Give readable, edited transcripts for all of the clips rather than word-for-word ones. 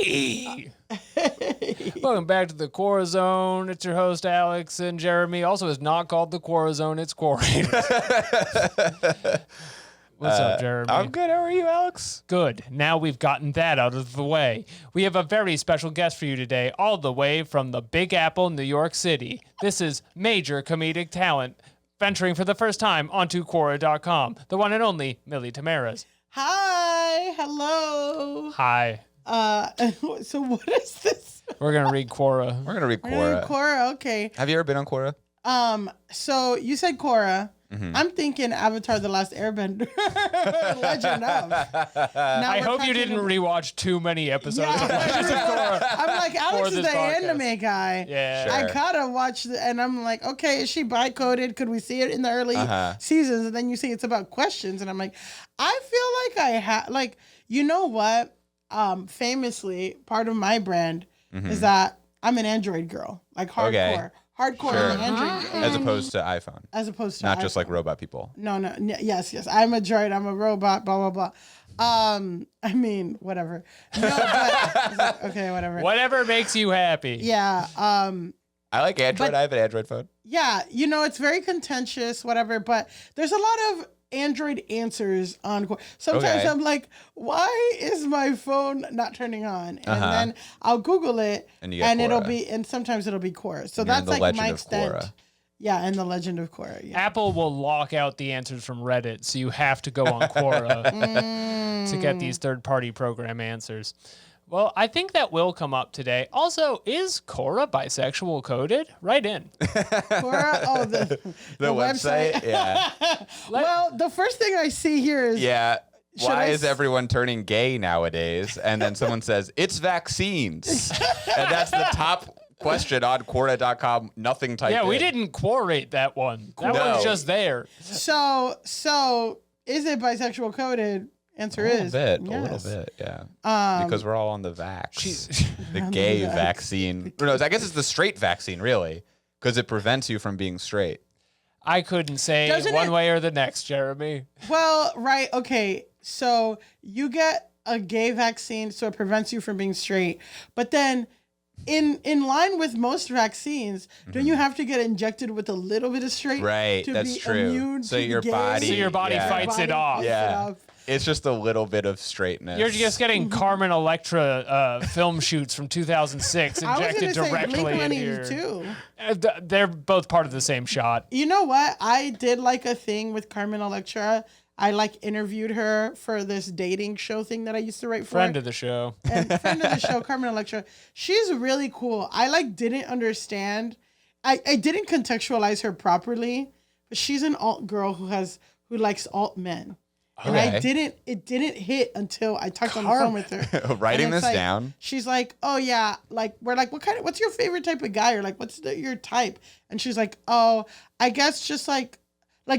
Hey! Welcome back to the Quora Zone. It's your host, Alex, and Jeremy. Also, it's not called the Quora Zone, it's Quorators. What's up, Jeremy? I'm good. How are you, Alex? Good. Now we've gotten that out of the way. We have a very special guest for you today, all the way from the Big Apple, New York City. This is major comedic talent, venturing for the first time onto Quora.com, the one and only Millie Tamaras. Hi. Hello. Hi. So what is this? We're going to read Quora. We're going to read We're gonna Quora. do Quora, okay. Have you ever been on Quora? So you said Quora. Mm-hmm. I'm thinking Avatar: The Last Airbender. Legend of. Now I we're hope you catching didn't up. rewatch too many episodes of Legends of Yeah. Korra. I'm like, Alex is this the podcast. anime guy. Yeah. Sure. I gotta watch and I'm like, okay, is she bi-coded? Could we see it in the early seasons? And then you say it's about questions, and I'm like, I feel like I have, like, you know what? Famously, part of my brand is that I'm an Android girl, like hardcore. Okay. Hardcore Sure. Android girl. As opposed to iPhone. As opposed to Not just iPhone. like robot people. No, yes. I'm a droid. I'm a robot. Blah blah blah. I mean, whatever. No, but, okay, whatever. Whatever makes you happy. Yeah. I like Android. But- I have an Android phone. Yeah. You know, it's very contentious, whatever. But there's a lot of Android answers on. Sometimes Okay. I'm like, why is my phone not turning on? And then I'll Google it, And you get it'll Quora. be, and sometimes it'll be Quora. So And you're in that's the like Legend my of extent. Quora. Yeah, and the Legend of Quora. Yeah. Apple will lock out the answers from Reddit, so you have to go on Quora to get these third-party program answers. Well, I think that will come up today. Also, is Quora bisexual coded? Right in. Quora. Oh, the website? Yeah. Well, the first thing I see here is Yeah. Should Why I is everyone turning gay nowadays? And then someone says, it's vaccines. And that's the top question on Quora.com. Nothing typed Yeah, we in. didn't quorate that one. That No. one's just there. so. Is it bisexual coded? Answer A is little yes. bit, yeah. Because we're all on the vax. The gay vaccine. Or no, I guess it's the straight vaccine, really. Because it prevents you from being straight. I couldn't say Doesn't one it- way or the next, Jeremy. Well, right. Okay. So you get a gay vaccine, so it prevents you from being straight. But then, in line with most vaccines, don't you have to get injected with a little bit of straight? Right, To that's be true. immune So to your gay? body- So your body Yeah. fights it Body off. fights it Yeah. off. It's just a little bit of straightness. You're just getting Carmen Electra film shoots from 2006 I was injected gonna say directly into Blink-182 your... too. They're both part of the same shot. You know what? I did like a thing with Carmen Electra. I interviewed her for this dating show thing that I used to write for. Friend of the show. And friend of the show, Carmen Electra. She's really cool. I didn't understand. I didn't contextualize her properly, but she's an alt girl who likes alt men. And Okay. it didn't hit until I talked on the phone with her. Writing And it's this down. She's like, oh yeah, we're like, what's your favorite type of guy? Or what's your type? And she's like, oh, I guess just like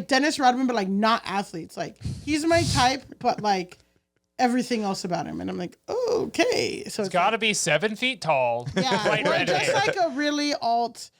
Dennis Rodman, but not athletes. He's my type, but everything else about him. And I'm like, oh, okay. So It's got to be 7 feet tall. yeah, White well, red just hair. a really alt,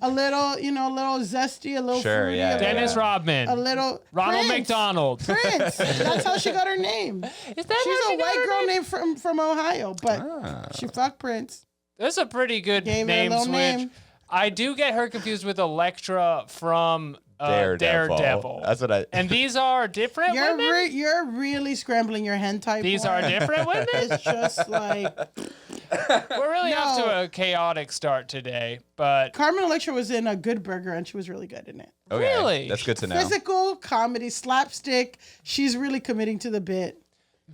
a little zesty, a little Sure, fruity, yeah, a Dennis little, Rodman. a little Ronald Prince. McDonald. Prince. That's how she got her name. Is that She's how a she got white her girl name? named from Ohio, but she fucked Prince. That's a pretty good Gave her a name little switch. name. I do get her confused with Electra from Daredevil. That's what I. And these are different women? You're really scrambling your hentai. These porn. are different women? It's just We're really off to No. a chaotic start today, but Carmen Electra was in a Good Burger and she was really good in it. Okay, Really? That's good to know. Physical comedy, slapstick. She's really committing to the bit.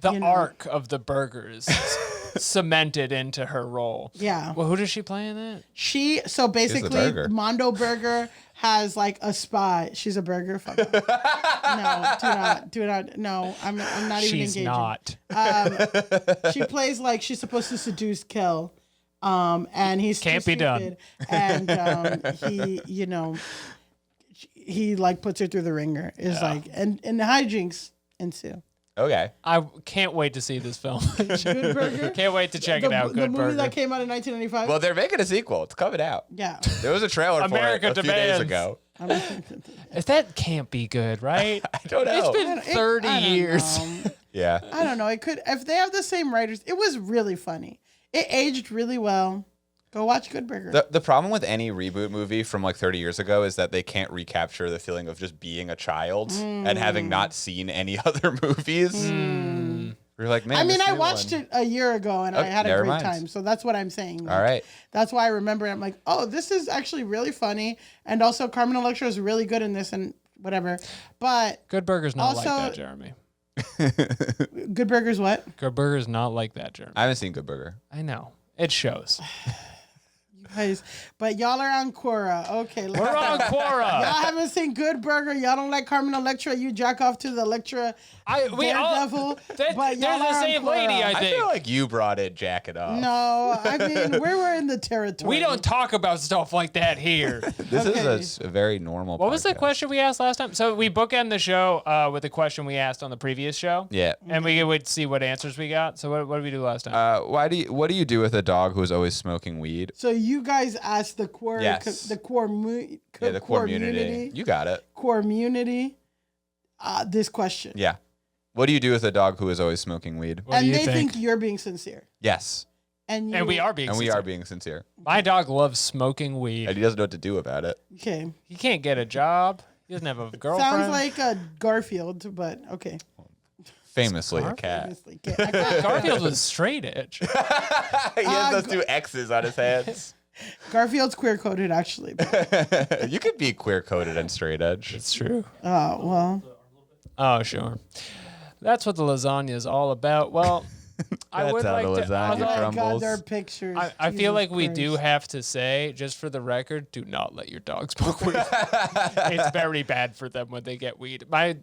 the arc of the burgers cemented into her role. Yeah. Well, who does she play in that? So basically, burger. Mondo Burger has a spy. She's a burger. Fuck off. No, do not. No, I'm not even She's engaging. not. She plays she's supposed to seduce Kel, and he's too Can't be done. stupid. And he puts her through the ringer. And the hijinks ensue. Okay. I can't wait to see this film. Good Burger. Can't wait to check it out. The Good movie Burger. that came out in 1995. Well, they're making a sequel. It's coming out. Yeah. There was a trailer America for it a few days demands. ago. That can't be good, right? I don't know. It's been 30 I don't years. know. Yeah. I don't know. It could, if they have the same writers. It was really funny. It aged really well. Go watch Good Burger. The problem with any reboot movie from like 30 years ago is that they can't recapture the feeling of just being a child and having not seen any other movies. You're like, man. I mean, I watched it a year ago and I had a great time. So that's what I'm saying. All right. That's why I remember it. I'm like, oh, this is actually really funny. And also Carmen Electra is really good in this and whatever. But Good Burger's not also, like that, Jeremy. Good Burger's what? Good Burger's not like that, Jeremy. I haven't seen Good Burger. I know. It shows. Guys, but y'all are on Quora. Okay. We're on Quora. Y'all haven't seen Good Burger. Y'all don't like Carmen Electra. You jack off to the Electra Daredevil. But they're the same lady, I think. I feel like you brought it, jack it off. No, I mean, we're in the territory. We don't talk about stuff like that here. This is a very normal What was the podcast. question we asked last time? So we bookend the show with the question we asked on the previous show. Yeah. And we would see what answers we got. So what did we do last time? What do you do with a dog who's always smoking weed? So you guys asked the Quora, Yes. the Quora, The community. You got it. Community. This question. Yeah. What do you do with a dog who is always smoking weed? What do And you they think? think you're being sincere. Yes. And We are being sincere. My dog loves smoking weed. And he doesn't know what to do about it. Okay. He can't get a job. He doesn't have a girlfriend. Sounds like a Garfield, but okay. Famously a cat. Famously, cat. Garfield was straight edge. He has those two X's on his hands. Garfield's queer coded, actually. You could be queer coded and straight edge. It's true. Oh, well. Oh, sure. That's what the lasagna is all about. Well, I would how like the to. lasagna although- crumbles. God, their pictures. I feel Jesus like we do Christ. have to say, just for the record, do not let your dog smoke weed. It's very bad for them when they get weed. My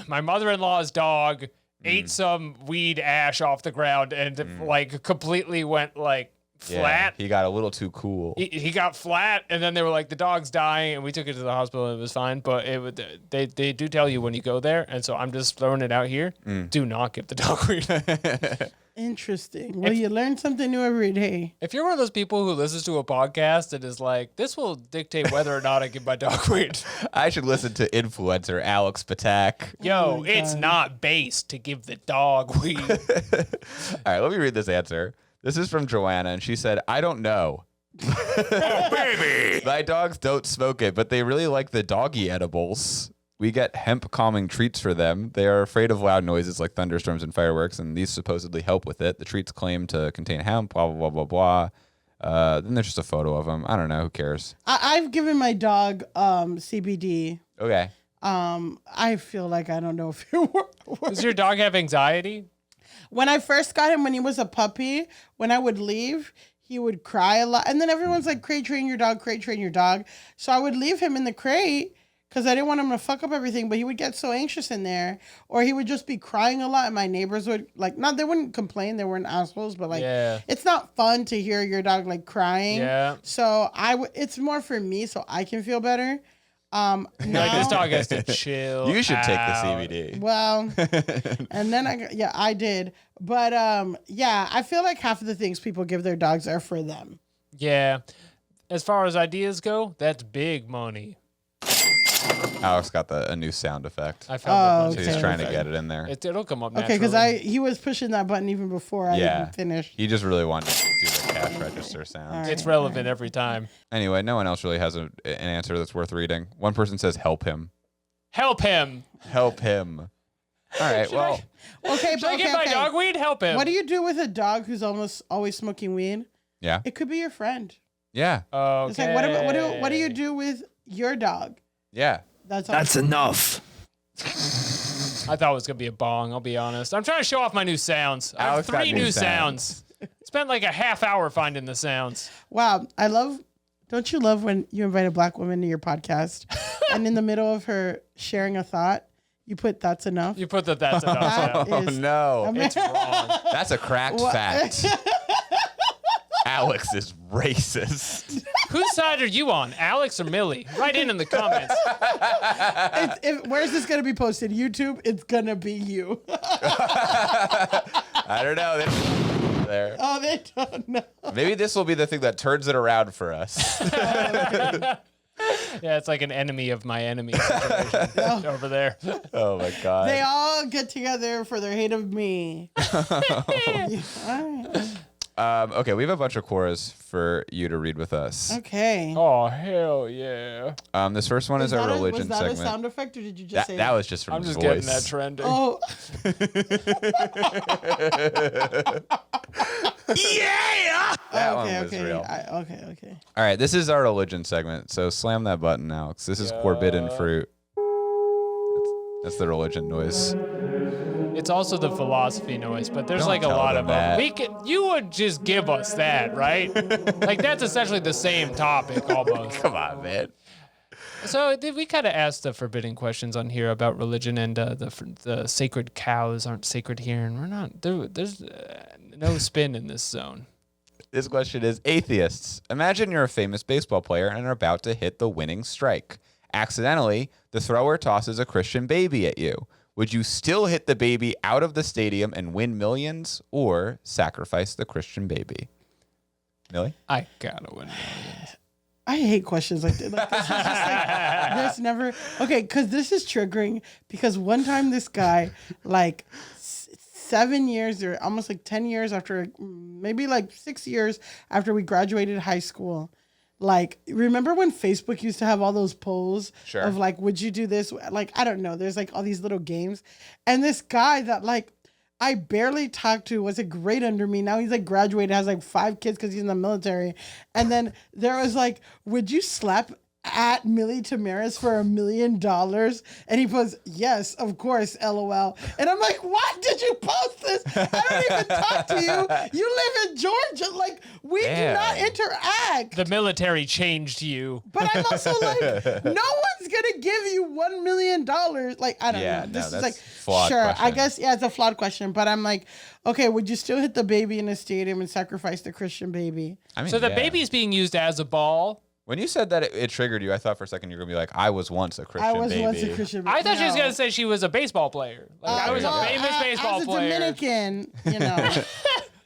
my mother-in-law's dog ate some weed ash off the ground and like completely went like flat. Yeah, he got a little too cool. He got flat, and then they were like, the dog's dying, and we took it to the hospital, and it was fine. But they do tell you when you go there, and so I'm just throwing it out here. Do not give the dog weed. Interesting. Well, you learn something new every day. If you're one of those people who listens to a podcast and is like, this will dictate whether or not I give my dog weed. I should listen to influencer Alex Ptak. Yo, my it's God. not based to give the dog weed. All right, let me read this answer. This is from Joanna, and she said, I don't know. Oh, baby. My dogs don't smoke it, but they really like the doggy edibles. We get hemp calming treats for them. They are afraid of loud noises like thunderstorms and fireworks, and these supposedly help with it. The treats claim to contain hemp, blah, blah, blah, blah, blah. Then there's just a photo of them. I don't know. Who cares? I've given my dog CBD. Okay. I feel like I don't know if it works. Does your dog have anxiety? When I first got him, when he was a puppy, when I would leave, he would cry a lot. And then everyone's like, crate train your dog, crate train your dog. So I would leave him in the crate because I didn't want him to fuck up everything. But he would get so anxious in there, or he would just be crying a lot. And my neighbors would they wouldn't complain. They weren't assholes, but like, Yeah. it's not fun to hear your dog like crying. Yeah. So it's more for me so I can feel better. Like, this Now- dog has to chill. You should take the out. CBD. Well, and then I did. But I feel like half of the things people give their dogs are for them. Yeah. As far as ideas go, that's big money. Alex got a new sound effect. I found So the he's okay. trying to get it in there. It'll come up Okay, naturally. because he was pushing that button even before I even finished. He just really wanted to do the cash register sound. All right. It's relevant every time. Anyway, no one else really has an answer that's worth reading. One person says, help him. Help him. Help him. All right, well, Okay, Should I give my dog weed? Help him. What do you do with a dog who's almost always smoking weed? yeah. It could be your friend. Yeah. Okay. It's like what do you do with your dog? Yeah. That's enough. I thought it was gonna be a bong. I'll be honest. I'm trying to show off my new sounds. I have Alex got 3 new new sounds. Spent like a half hour finding the sounds. Wow. Don't you love when you invite a black woman to your podcast and in the middle of her sharing a thought, you put that's enough? You put that's enough. That Yeah. Oh, is no. Wrong. That's a cracked fact. Alex is racist. Whose side are you on, Alex or Millie? Write in the comments. Where's this going to be posted? YouTube? It's going to be you. I don't know. There. Oh, they don't know. Maybe this will be the thing that turns it around for us. Yeah, it's like an enemy of my enemy situation over there. Oh my god. They all get together for their hate of me. Okay, we have a bunch of quoras for you to read with us. Okay. Oh, hell yeah. This first one is our religion was that segment. a sound effect, or did you just say That was just from I'm his just voice. getting that trending. Oh. Yeah! That one was okay. real. Okay. All right, this is our religion segment. So slam that button, Alex. This is forbidden fruit. That's the religion noise. It's also the philosophy noise, but there's Don't like a tell lot them of that. them. You would just give us that, right? Like that's essentially the same topic almost. Come on, man. So we kind of asked the forbidden questions on here about religion, and the sacred cows aren't sacred here, and we're not. There's no spin in this zone. This question is atheists. Imagine you're a famous baseball player and are about to hit the winning strike. Accidentally, the thrower tosses a Christian baby at you. Would you still hit the baby out of the stadium and win millions, or sacrifice the Christian baby? Millie? I gotta win millions. I hate questions like that. Like, this is just like, there's never, okay, because this is triggering, because one time this guy, like 7 years or almost like 10 years after, maybe like 6 years after we graduated high school, like, remember when Facebook used to have all those polls Sure. of like, would you do this? Like, I don't know. There's like all these little games. And this guy that like I barely talked to was a grade under me. Now he's like graduated, has like 5 kids because he's in the military. And then there was like, would you slap at Millie Tamaris for $1 million? And he posts, yes, of course, LOL. And I'm like, why did you post this? I don't even talk to you. You live in Georgia. Like, we do not interact. The military changed you. But I'm also like, no one's going to give you $1 million. Like, I don't know. This is that's like, flawed sure, question. I guess, yeah, it's a flawed question. But I'm like, okay, would you still hit the baby in the stadium and sacrifice the Christian baby? I mean, So the baby's being used as a ball. When you said that it triggered you, I thought for a second you were going to be like, I was once a Christian I was baby. once a Christian baby. I thought she was No. gonna say she was a baseball player. Like I was well, a famous baseball as a player. Dominican, you know.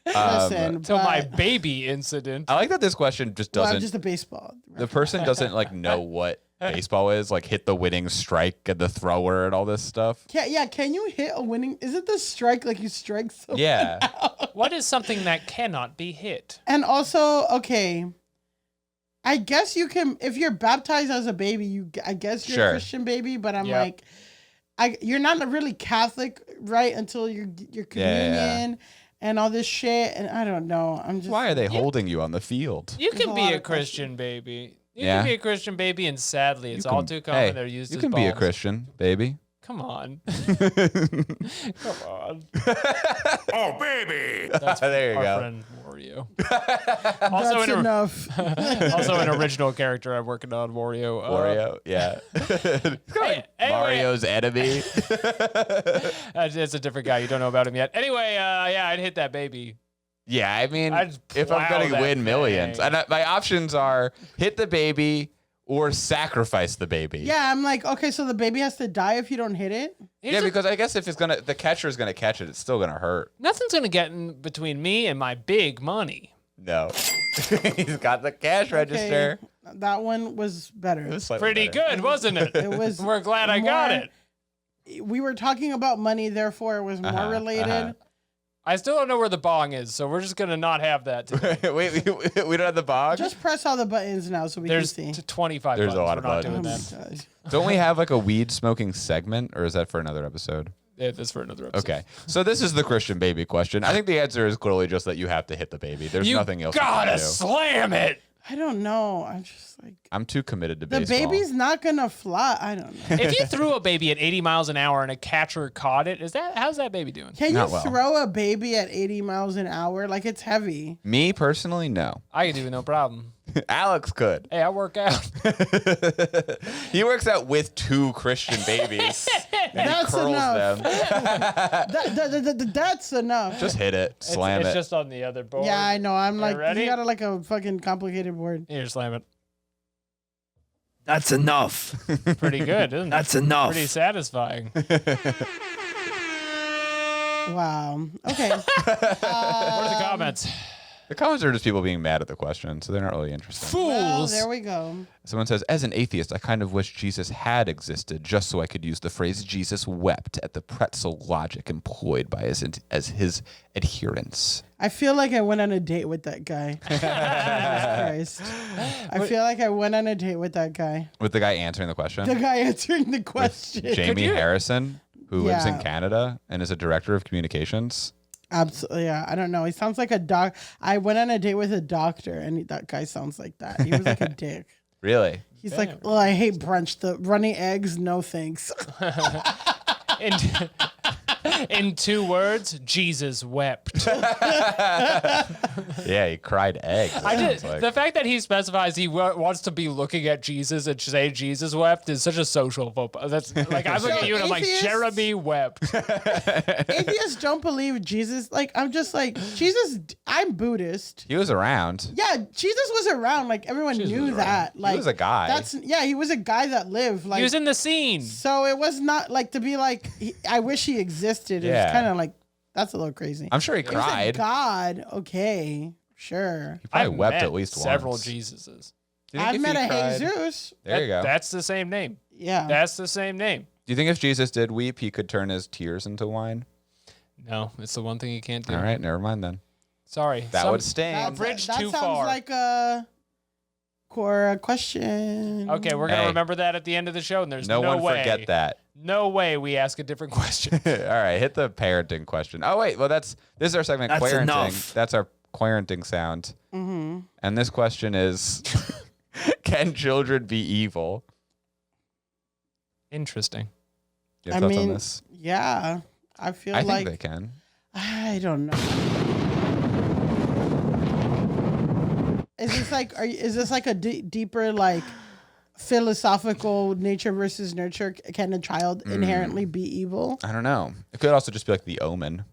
Listen, Till my but- baby incident. I like that this question just well, doesn't, just a baseball. the person doesn't like know what baseball is, like hit the winning strike and the thrower and all this stuff. Yeah, can you hit a winning? Is it the strike like you strike someone? Yeah. What is something that cannot be hit? And also, okay, I guess you can, if you're baptized as a baby, I guess you're Sure. a Christian baby, but I'm Yep. like, you're not really Catholic, right? Until your communion and all this shit. And I don't know. I'm just. Why are they holding you on the field? You There's can a be lot a of Christian baby. You Yeah. can be a Christian baby, and sadly, it's all too common. Hey, They're used you as can be a balls. Christian baby. Come on. Come on. Oh, baby. That's There you our go. friend Wario. That's enough. Also an original character I'm working on, Wario. Wario, yeah. Anyway, Mario's enemy. it's a different guy. You don't know about him yet. Anyway, yeah, I'd hit that baby. Yeah, I mean, I'd if I'm plow going to that win millions, thing. and my options are hit the baby or sacrifice the baby. Yeah, I'm like, okay, so the baby has to die if you don't hit it? Yeah, because I guess if the catcher is going to catch it, it's still going to hurt. Nothing's going to get in between me and my big money. No. He's got the cash register. Okay, that one was better. It was slightly Pretty better. good, wasn't it? It was. We're glad I got more- it. We were talking about money, therefore it was more related. I still don't know where the bong is, so we're just going to not have that today. Wait, we don't have the bog? Just press all the buttons now so we There's can see. 25 There's a buttons. lot of We're not buttons. doing Oh my that. gosh. Don't we have like a weed smoking segment, or is that for another episode? Yeah, that's for another episode. Okay, so this is the Christian baby question. I think the answer is clearly just that you have to hit the baby. There's You nothing else gotta you can do. slam it. I don't know. I'm just like, I'm too committed to the baseball. baby's not gonna fly. I don't know. If you threw a baby at 80 miles an hour and a catcher caught it, how's that baby doing? Can you Not well. throw a baby at 80 miles an hour? Like, it's heavy. Me personally, no. I can do it, no problem. Alex could. Hey, I work out. He works out with 2 Christian babies. And he That's curls enough. them. That's enough. Just hit it. Slam it's it. just on the other board. Yeah, I know. I'm like, ready? you got like a fucking complicated board. Here, slam it. That's enough. Pretty good, isn't it? That's enough. Pretty satisfying. Wow. Okay. What are the comments? The comments are just people being mad at the question, so they're not really interesting. Well, Fools. there we go. Someone says, as an atheist, I kind of wish Jesus had existed just so I could use the phrase Jesus wept at the pretzel logic employed by his adherents. I feel like I went on a date with that guy. Jesus Christ. I feel like I went on a date with that guy. With the guy answering the question? The guy answering the question. Jamie Harrison, who lives in Yeah. Canada and is a director of communications. Absolutely. Yeah. I don't know. He sounds like a doc. I went on a date with a doctor and that guy sounds like that. He was like a dick. Really? He's like, oh, I hate brunch. The runny eggs, no thanks. In 2 words, Jesus wept. Yeah, he cried eggs. The fact that he specifies he wants to be looking at Jesus and say Jesus wept is such a social faux pas. That's like I'm looking at you and I'm like, atheists- Jeremy wept. Atheists don't believe Jesus. Like, I'm just like, Jesus, I'm Buddhist. He was around. Yeah, Jesus was around. Like, everyone knew that. Like, was a guy. He was a guy that lived. Like, He was in the scene. so it was not like to be like, I wish he existed. It's Yeah. kind of like, that's a little crazy. I'm sure he He was a cried. God, okay, sure. He probably wept met at least several once. Jesuses. Do you think I've if met he a cried- Jesus. There you go. That's the same name. Yeah. That's the same name. Do you think if Jesus did weep, he could turn his tears into wine? No, it's the one thing you can't do. All right, never mind then. Sorry. That would Some- sting. bridge that too sounds far. like a Quora question. Okay, we're gonna Hey. remember that at the end of the show, and there's No no one way. forget that. No way we ask a different question. All right, hit the parenting question. Oh wait, well this is our segment. That's Querenting. enough. That's our querenting sound. Mm-hmm. And this question is, can children be evil? Interesting. Your thoughts on this? yeah. I feel I like think they can. I don't know. Is this like a deeper like philosophical nature versus nurture? Can a child inherently be evil? I don't know. It could also just be like the Omen.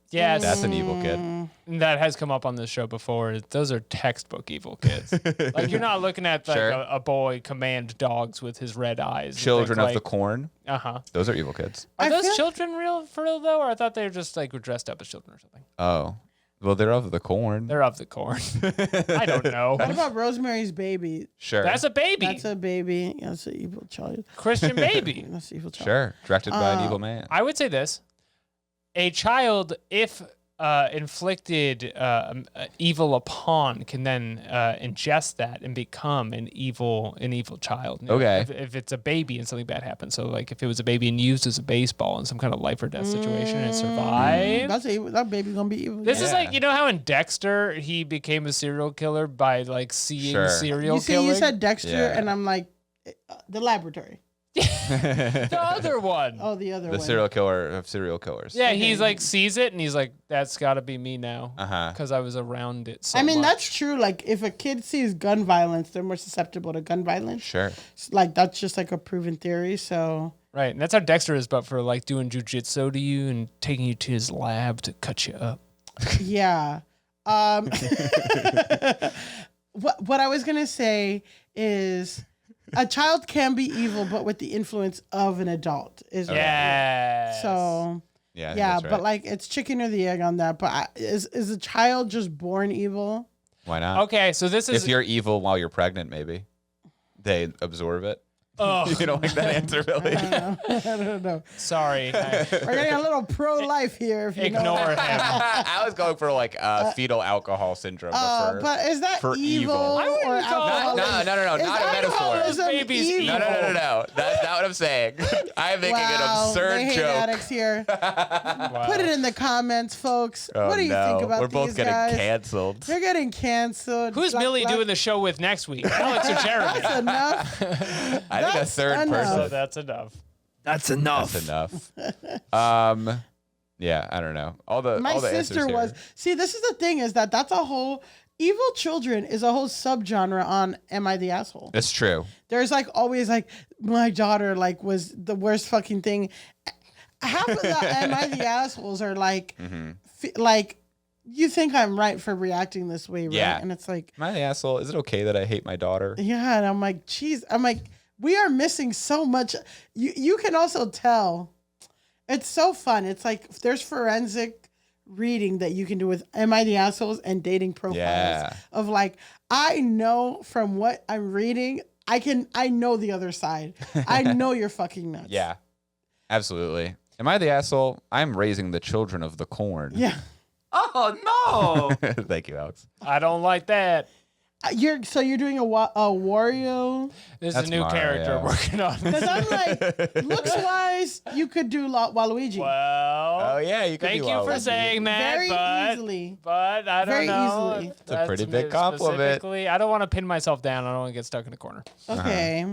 Yes, That's an evil kid. that has come up on this show before. Those are textbook evil kids. Like you're not looking at like Sure. a boy command dogs with his red eyes. and Children things of the like, corn. Uh-huh. Those are evil kids. Are I those feel- children real for real though, or I thought they were just like were dressed up as children or something? Oh, well, they're of the corn. They're of the corn. I don't know. What about Rosemary's Baby? Sure. That's a baby. That's a baby. That's an evil child. Christian baby. That's an evil child. Sure. Directed by an evil man. I would say this: a child, if inflicted evil upon, can then ingest that and become an evil child. You know, Okay. If it's a baby and something bad happens, so like if it was a baby and used as a baseball in some kind of life or death situation and it survived. That's evil. That baby gonna be evil. This is Yeah. like, you know how in Dexter he became a serial killer by like seeing Sure. serial you see, killing? you said Dexter, Yeah. and I'm like, the laboratory. the other one. Oh, the other The one. serial killer of serial killers. Yeah, he's like sees it and he's like, that's got to be me now. Uh-huh. Because I was around it so I mean, much. that's true. Like, if a kid sees gun violence, they're more susceptible to gun violence. Sure. Like, that's just like a proven theory. So, Right, and that's how Dexter is, but for like doing jujitsu to you and taking you to his lab to cut you up. yeah. What I was gonna say is, a child can be evil, but with the influence of an adult. Is Yeah. So. Yeah. I think Yeah, that's right. but like it's chicken or the egg on that. But is a child just born evil? Why not? Okay, so this is If you're evil while you're pregnant, maybe they absorb it. Ugh. You don't like that answer, really? I don't know. sorry. We're getting a little pro-life here. If you know. Ignore him. I was going for like fetal alcohol syndrome. But is that for evil, evil. I wouldn't or call- alcoholism? No, Is not a metaphor. alcoholism Baby's evil? No. That's not what I'm saying. I'm making an Wow, absurd they hate joke. addicts here. Wow. Put it in the comments, folks. Oh, What do you think about We're these both getting guys? canceled. They're getting canceled. Who's Millie doing the show with next week? Alex or Jeremy? That's enough. I think a That's third enough. person. So that's enough. That's enough. That's enough. Yeah, I don't know. All the My all the sister answers was. here. See, this is the thing is that's a whole. Evil children is a whole subgenre on Am I the Asshole? It's true. There's like always like my daughter like was the worst fucking thing. Half of the Am I the Assholes are like like you think I'm right for reacting this way, right? Yeah. And it's like, Am I the asshole? Is it okay that I hate my daughter? yeah, and I'm like, geez, I'm like, we are missing so much. You can also tell. It's so fun. It's like there's forensic reading that you can do with Am I the Assholes and dating profiles of like, I know from what I'm reading, I know the other side. I know you're fucking nuts. Yeah, absolutely. Am I the asshole? I'm raising the children of the corn. Yeah. Oh no! Thank you, Alex. I don't like that. You're doing a Wario. This is That's a new Mario. character working on. Because I'm like, looks wise, you could do Waluigi. Well, Oh yeah, you can. thank do you for Waluigi. saying that, Very but easily. but I don't Very know. easily. if It's a pretty big compliment. specifically. I don't want to pin myself down. I don't want to get stuck in a corner. Okay.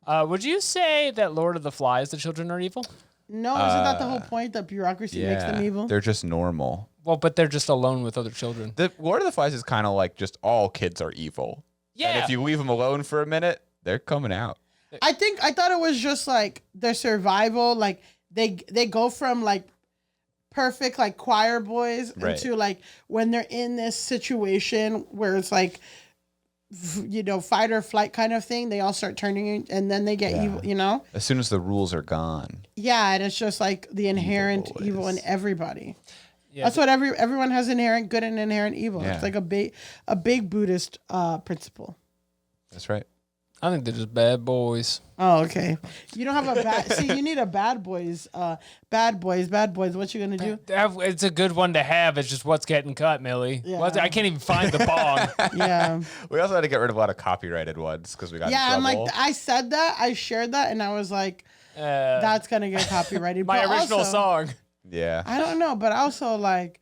Would you say that Lord of the Flies, the children are evil? No, isn't that the whole point? That bureaucracy makes them evil? They're just normal. Well, but they're just alone with other children. The Lord of the Flies is kind of like just all kids are evil. Yeah. And if you leave them alone for a minute, they're coming out. I thought it was just like their survival. Like they go from like perfect like choir boys Right. into like when they're in this situation where it's like fight or flight kind of thing, they all start turning and then they get evil, As soon as the rules are gone. Yeah, and it's just like the inherent boys. evil in everybody. Yeah, That's what everyone has inherent good and inherent evil. Yeah. It's like a big Buddhist principle. That's right. I think they're just bad boys. Oh, okay. You don't have a bad. See, you need a bad boys. Bad boys. What you gonna do? It's a good one to have. It's just what's getting cut, Millie. Yeah. I can't even find the bong. Yeah. We also had to get rid of a lot of copyrighted ones because we got Yeah, in I'm trouble. like, I said that, I shared that, and I was like, that's gonna get copyrighted. My But original also, song. yeah. I don't know, but also like,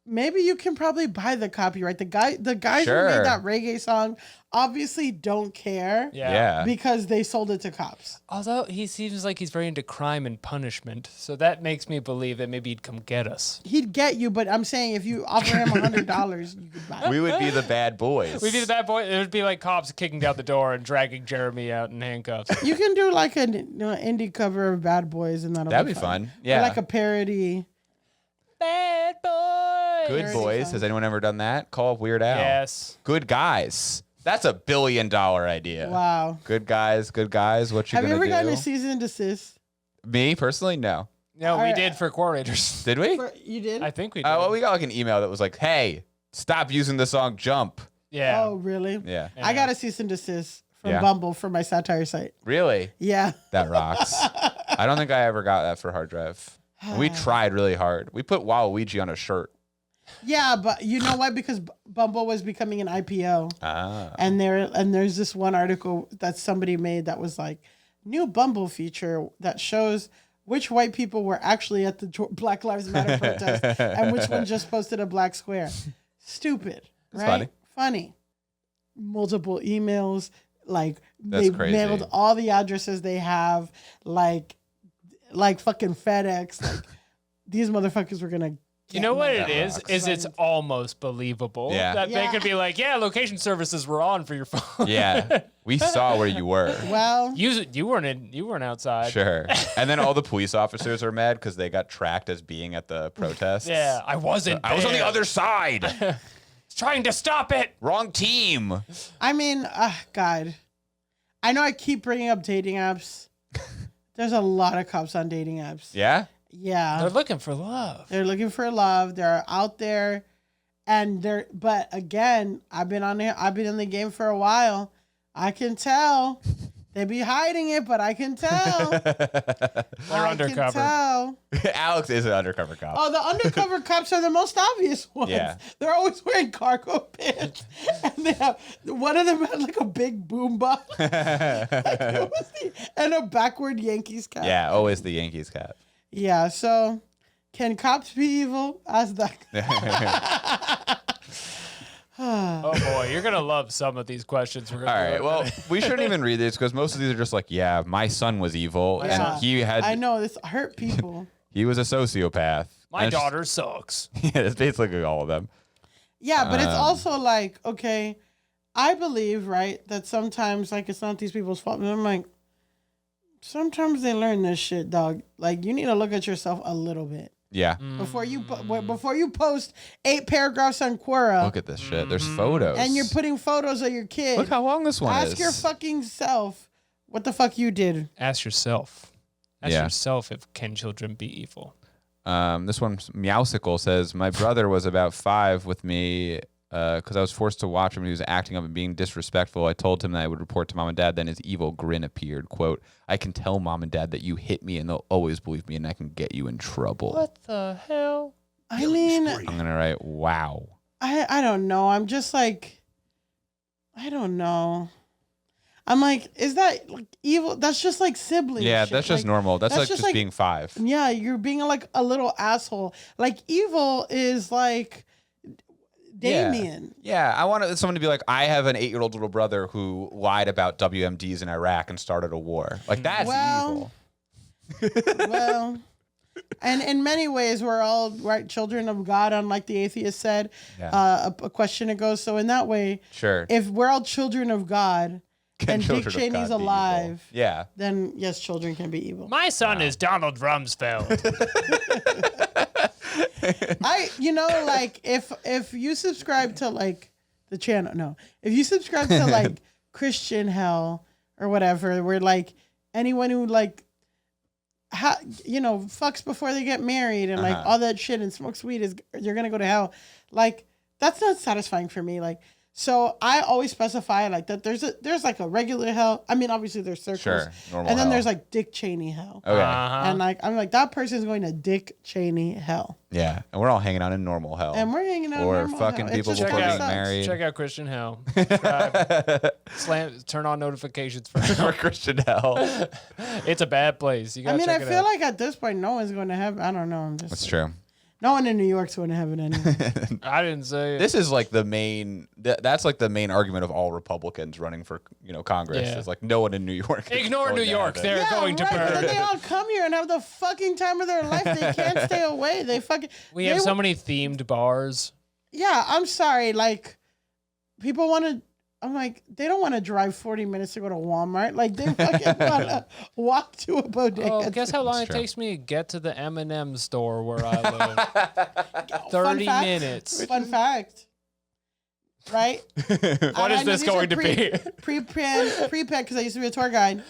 maybe you can probably buy the copyright. The guys who Sure. made that reggae song obviously don't care. Yeah. Because they sold it to cops. Although he seems like he's very into crime and punishment, so that makes me believe that maybe he'd come get us. He'd get you, but I'm saying if you offer him $100, you could buy it. We would be the bad boys. We'd be the bad boy. It would be like cops kicking down the door and dragging Jeremy out in handcuffs. You can do like an indie cover of Bad Boys, and that'll That'd be be fun. fun. Yeah. Or like a parody. Bad boy. Good Very boys. fun. Has anyone ever done that? Call up Weird Al. Yes. Good guys. That's $1 billion idea. Wow. Good guys. What you Have you gonna ever do? gotten a cease and desist? Me personally, no. No, we Alright. did for Quorators. Did we? You did? I think we did. Well, we got like an email that was like, "Hey, stop using the song Jump." yeah. Oh, really? Yeah. I got a cease and desist from Yeah. Bumble for my satire site. Really? Yeah. That rocks. I don't think I ever got that for hard drive. We tried really hard. We put Waluigi on a shirt. Yeah, but you know why? Because Bumble was becoming an IPO. Ah. And there's this one article that somebody made that was like, new Bumble feature that shows which white people were actually at the Black Lives Matter protest and which one just posted a black square. Stupid, That's right? Funny. Multiple emails, like That's they crazy. mailed all the addresses they have, like fucking FedEx. Like these motherfuckers were gonna. You know what it That is? rocks. Is it's almost believable Yeah. that they Yeah. could be like, yeah, location services were on for your phone. Yeah. We saw where you were. Well, You weren't outside. Sure. And then all the police officers are mad because they got tracked as being at the protests. Yeah, I wasn't. I was on the there. other side. trying to stop it. Wrong team. I mean, God, I know I keep bringing up dating apps. There's a lot of cops on dating apps. Yeah? Yeah. They're looking for love. They're looking for love. They're out there, and but again, I've been in the game for a while. I can tell. They be hiding it, but I can tell. They're undercover. Can tell. Alex is an undercover cop. Oh, the undercover cops are the most obvious ones. Yeah. They're always wearing cargo pants, and they have one of them had like a big boombox, and a backward Yankees cap. Yeah, always the Yankees cap. Yeah. So, can cops be evil? Ask that. Oh boy, you're gonna love some of these questions. We're All gonna right. do. Well, we shouldn't even read these because most of these are just like, yeah, my son was evil Yeah. and he had I know this hurt people. he was a sociopath. my And it's- daughter sucks. Yeah, it's basically all of them. Yeah, but it's also like, okay, I believe, right, that sometimes, like, it's not these people's fault. And I'm like, sometimes they learn this shit, dog. Like, you need to look at yourself a little bit. Yeah. Before you post 8 paragraphs on Quora Look at this shit. There's photos. and you're putting photos of your kid, Look how long this one is. ask your fucking self what the fuck you did. Ask yourself. Ask Yeah. yourself if can children be evil. This one, Meowsicle, says, my brother was about 5 with me because I was forced to watch him when he was acting up and being disrespectful. I told him that I would report to mom and dad. Then his evil grin appeared. Quote, I can tell mom and dad that you hit me and they'll always believe me and I can get you in trouble. What the hell? I mean, I'm going to write, wow. I don't know. I'm just like, I don't know. I'm like, is that like evil? That's just like sibling Yeah, shit. that's just like, normal. That's like just being 5. Yeah, you're being like a little asshole. Like evil is like Damien. Yeah, I want someone to be like, I have an 8-year-old little brother who lied about WMDs in Iraq and started a war. Like, that's evil. Well, and in many ways, we're all children of God, unlike the atheist said a question ago. So in that way, Sure. if we're all children of God and Dick children of Cheney's God be alive, Yeah. then yes, children can be evil. My son is Donald Rumsfeld. Like if you subscribe to like the channel, no, if you subscribe to like Christian hell or whatever, where like anyone who like fucks before they get married and like all that shit and smokes weed you're gonna go to hell. Like that's not satisfying for me. Like so I always specify like that there's like a regular hell. I mean obviously there's circles. Sure. Normal and then hell. there's like Dick Cheney hell. Okay. And like I'm like that person's going to Dick Cheney hell. Yeah. And we're all hanging out in normal hell. And we're hanging out in Or normal fucking hell. It people just before kinda being sucks. married. Check out Christian Hell. Subscribe. Turn on notifications for Or Christian hell. It's a bad place. You I gotta mean, check I it feel out. like at this point, no one's going to heaven. I don't know. I'm just That's true. no one in New York's going to heaven anyway. I didn't say it. This is like the main. That's like the main argument of all Republicans running for Congress. Yeah. Is like no one in New York. is Ignore going New to York. heaven. They're going to right. But then burn. they all come here and have the fucking time of their life. They can't stay away. They fucking. We have so many themed bars. Yeah, I'm sorry. Like, people want to. I'm like, they don't want to drive 40 minutes to go to Walmart. Like, they fucking want to walk to a bodega. Oh, guess how long That's it true. takes me to get to the M&M store where I live? 30 fact. minutes. Fun fact. Right? What is this going to be? Pre-planned, because I used to be a tour guide.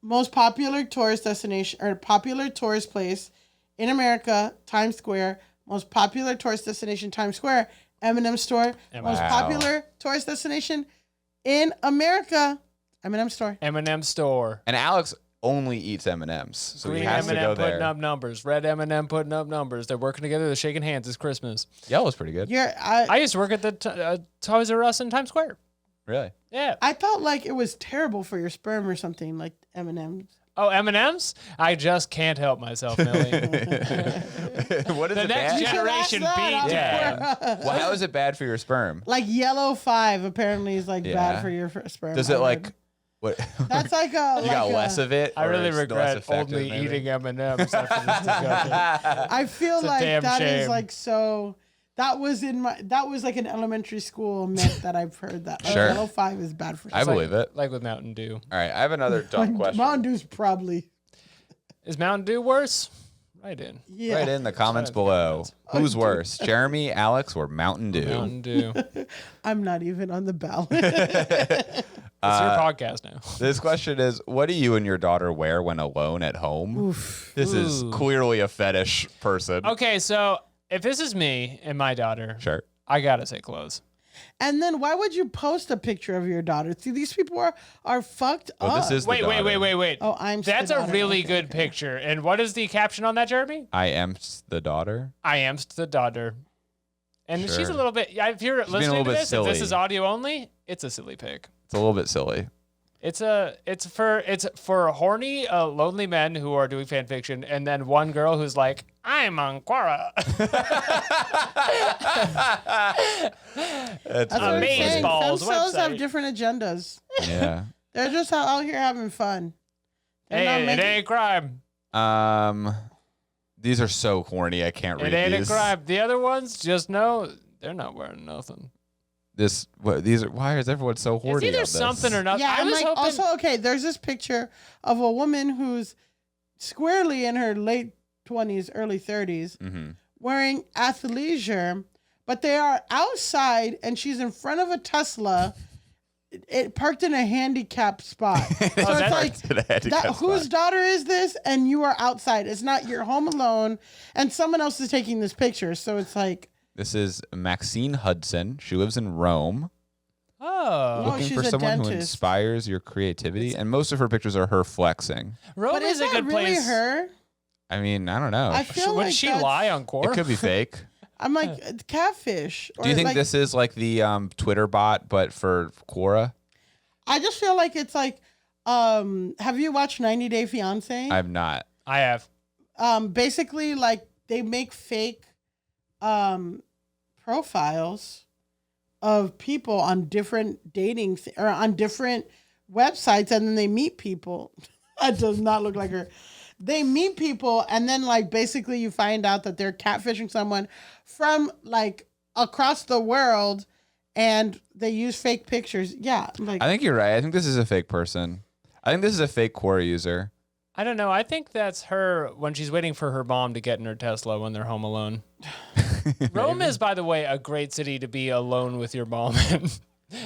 Most popular tourist destination or popular tourist place in America, Times Square. Most popular tourist destination, Times Square. M&M store. Most Wow. popular tourist destination in America, M&M store. M&M store. And Alex only eats M&Ms, so Green he has to M&M go putting there. up numbers. Red M&M putting up numbers. They're working together. They're shaking hands. It's Christmas. Yellow's pretty good. I used to work at the Toys R Us in Times Square. Really? Yeah. I thought like it was terrible for your sperm or something, like M&M. Oh, M&Ms? I just can't help myself, Millie. What is The it next bad? generation beat Yeah. Well, how is it bad for your sperm? Like yellow 5 apparently is like Yeah. bad for your sperm. Does I it heard. like what? That's like a. You got less of it. I or really it's less regret effective, only maybe? eating M&Ms after this discussion. I feel It's a like damn that is shame. like so. That was like an elementary school myth that I've heard that Sure. yellow 5 is bad for. I believe it. Like with Mountain Dew. All right, I have another dumb question. Mountain Dew's probably. Is Mountain Dew worse? Right in. Yeah. Right in the comments in the below. comments. Who's worse, Jeremy, Alex, or Mountain Dew? Mountain Dew. It's I'm not even on the ballot. your podcast now. This question is: what do you and your daughter wear when alone at home? This is clearly a fetish person. Okay, so if this is me and my daughter, Sure. I gotta say clothes. And then why would you post a picture of your daughter? See, these people are fucked Well, up. this is the Wait. daughter. Oh, I'm. That's the a daughter. really Okay, good okay. picture. And what is the caption on that, Jeremy? I am the daughter. I am the daughter. And she's a Sure. little bit. If you're being a listening little to bit this, if this silly. is audio only, it's a silly pic. It's a little bit silly. It's for horny, lonely men who are doing fan fiction, and then one girl who's like, "I'm on Quora." That's That's what I'm Amaze saying. balls Femcells have website. different agendas. yeah. They're just out here having fun. They're not Hey, it making- ain't crime. These are so corny. I can't read It ain't these. a crime. The other ones, just know they're not wearing nothing. Why is everyone so horny? It's either on this? something or nothing. Yeah, I I'm was like, hoping. also, okay, there's this picture of a woman who's squarely in her late 20s, early 30s, Mhm. wearing athleisure, but they are outside and she's in front of a Tesla it parked in a handicapped spot. So it's like, whose daughter is this? And you are outside. It's not, you're home alone, and someone else is taking this picture. So it's like. This is Maxine Hudson. She lives in Rome. Oh. No, Looking she's for a someone who dentist. inspires your creativity. And most of her pictures are her flexing. Rome But is is a that good really place. her? I mean, I don't know. I feel Would like she that's- lie on Quora? It could be fake. I'm like, catfish. Do you think like, this is like the Twitter bot, but for Quora? I just feel like it's like, have you watched 90 Day Fiancé? I've not. I have. Basically, like, they make fake profiles of people on different or on different websites, and then they meet people. That does not look like her. They meet people, and then like basically you find out that they're catfishing someone from like across the world, and they use fake pictures. Yeah, like I think you're right. I think this is a fake person. I think this is a fake Quora user. I don't know. I think that's her when she's waiting for her mom to get in her Tesla when they're home alone. Rome is, by the way, a great city to be alone with your mom in.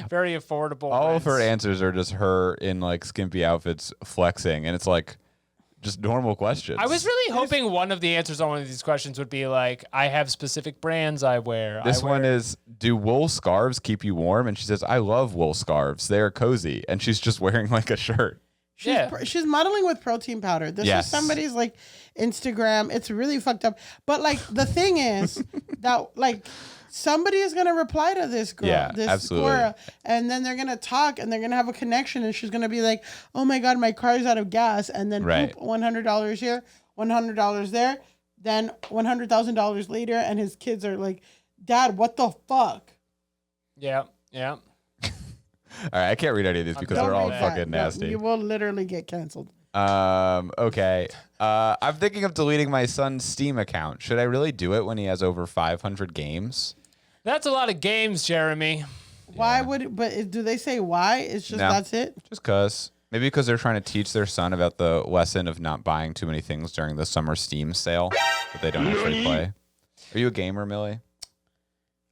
Very affordable. All of her rents. answers are just her in like skimpy outfits flexing, and it's like just normal questions. I was really hoping one of the answers on one of these questions would be like, I have specific brands I wear. This one is, do wool scarves keep you warm? And she says, I love wool scarves. They are cozy. And she's just wearing like a shirt. she's modeling with protein powder. This is somebody's like Instagram. It's really fucked up. But like the thing is that like somebody is gonna reply to this girl, this absolutely. Quora, and then they're gonna talk and they're gonna have a connection, and she's gonna be like, "Oh my god, my car's out of gas," and then Right. boop, $100 here, $100 there, then $100,000 later, and his kids are like, "Dad, what the fuck?" Yeah. All right, I can't read any of these because Don't they're all read that. fucking No, nasty. you will literally get canceled. Okay. I'm thinking of deleting my son's Steam account. Should I really do it when he has over 500 games? That's a lot of games, Jeremy. Why would it, but do they say why? It's just No. that's it. Just cause. Maybe because they're trying to teach their son about the lesson of not buying too many things during the summer Steam sale that they don't actually play. Are you a gamer, Millie?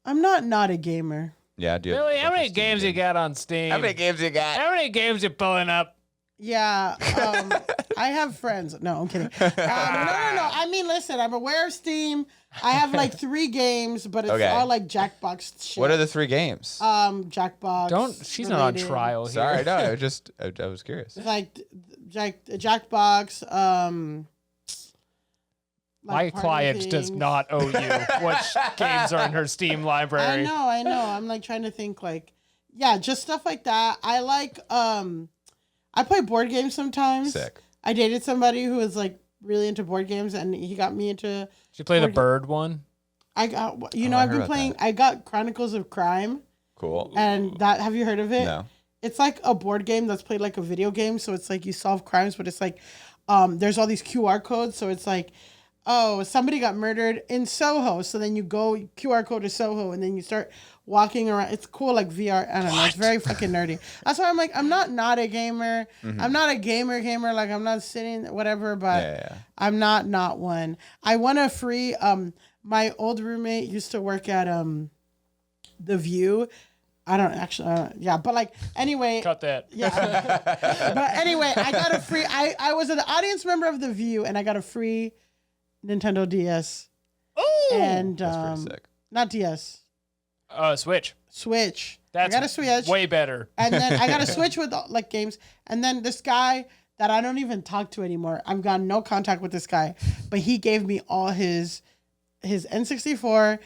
I'm not a gamer. Yeah, do you? Really? How what's your many Steam games you game? got on Steam? How many games you got? How many games you pulling up? Yeah, I have friends. No, I'm kidding. No. I mean, listen, I'm aware of Steam. I have like 3 games, but it's all like Jackbox shit. What are the 3 games? Jackbox. She's not on related. trial here. Sorry, no, I was curious. It's like Jackbox. My like party client does things. not owe you which games are in her Steam library. I know. I'm like trying to think like, yeah, just stuff like that. I like, I play board games sometimes. Sick. I dated somebody who was like really into board games, and he got me into. Did you play the bird one? I got, I I've heard been about playing. that. I got Chronicles of Crime, Cool. and that. Have you heard of it? No. It's like a board game that's played like a video game. So it's like you solve crimes, but it's like, there's all these QR codes. So it's like, oh, somebody got murdered in Soho. So then you go QR code to Soho, and then you start walking around. It's cool, like VR. I don't know. It's very fucking nerdy. That's why I'm like, I'm not a gamer. Mm-hmm. I'm not a gamer. Like I'm not sitting whatever, but Yeah. I'm not one. I want a free. My old roommate used to work at The View. I don't actually. Yeah, but like anyway. Cut that. Yeah. But anyway, I got a free. I was an audience member of The View, and I got a free Nintendo DS. Oh, And That's pretty sick. not DS, Switch. Switch. That's I got a Switch. way better. And then I got a Switch with like games. And then this guy that I don't even talk to anymore. I've got no contact with this guy, but he gave me all his N64,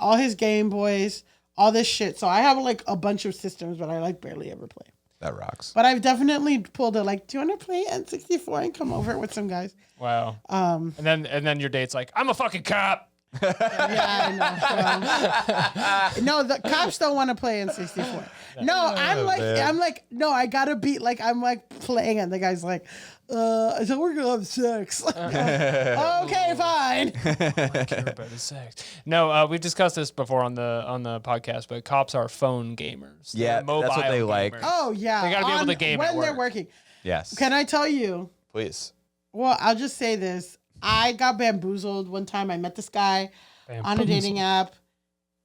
all his Game Boys, all this shit. So I have like a bunch of systems, but I like barely ever play. That rocks. But I've definitely pulled it like, do you want to play N64 and come over with some guys? Wow. And then your date's like, I'm a fucking cop. Yeah, I know. No, the cops don't want to play N64. No, I'm like, no, I gotta be like, I'm like playing, and the guy's like, so we're gonna have sex. Okay, fine. I care about his sex. No, we've discussed this before on the podcast, but cops are phone gamers. They're Yeah, mobile that's what they like. gamers. Oh yeah, They gotta be able to game when at they're work. working. Yes. Can I tell you? Please. Well, I'll just say this. I got bamboozled one time. I met this guy on a dating app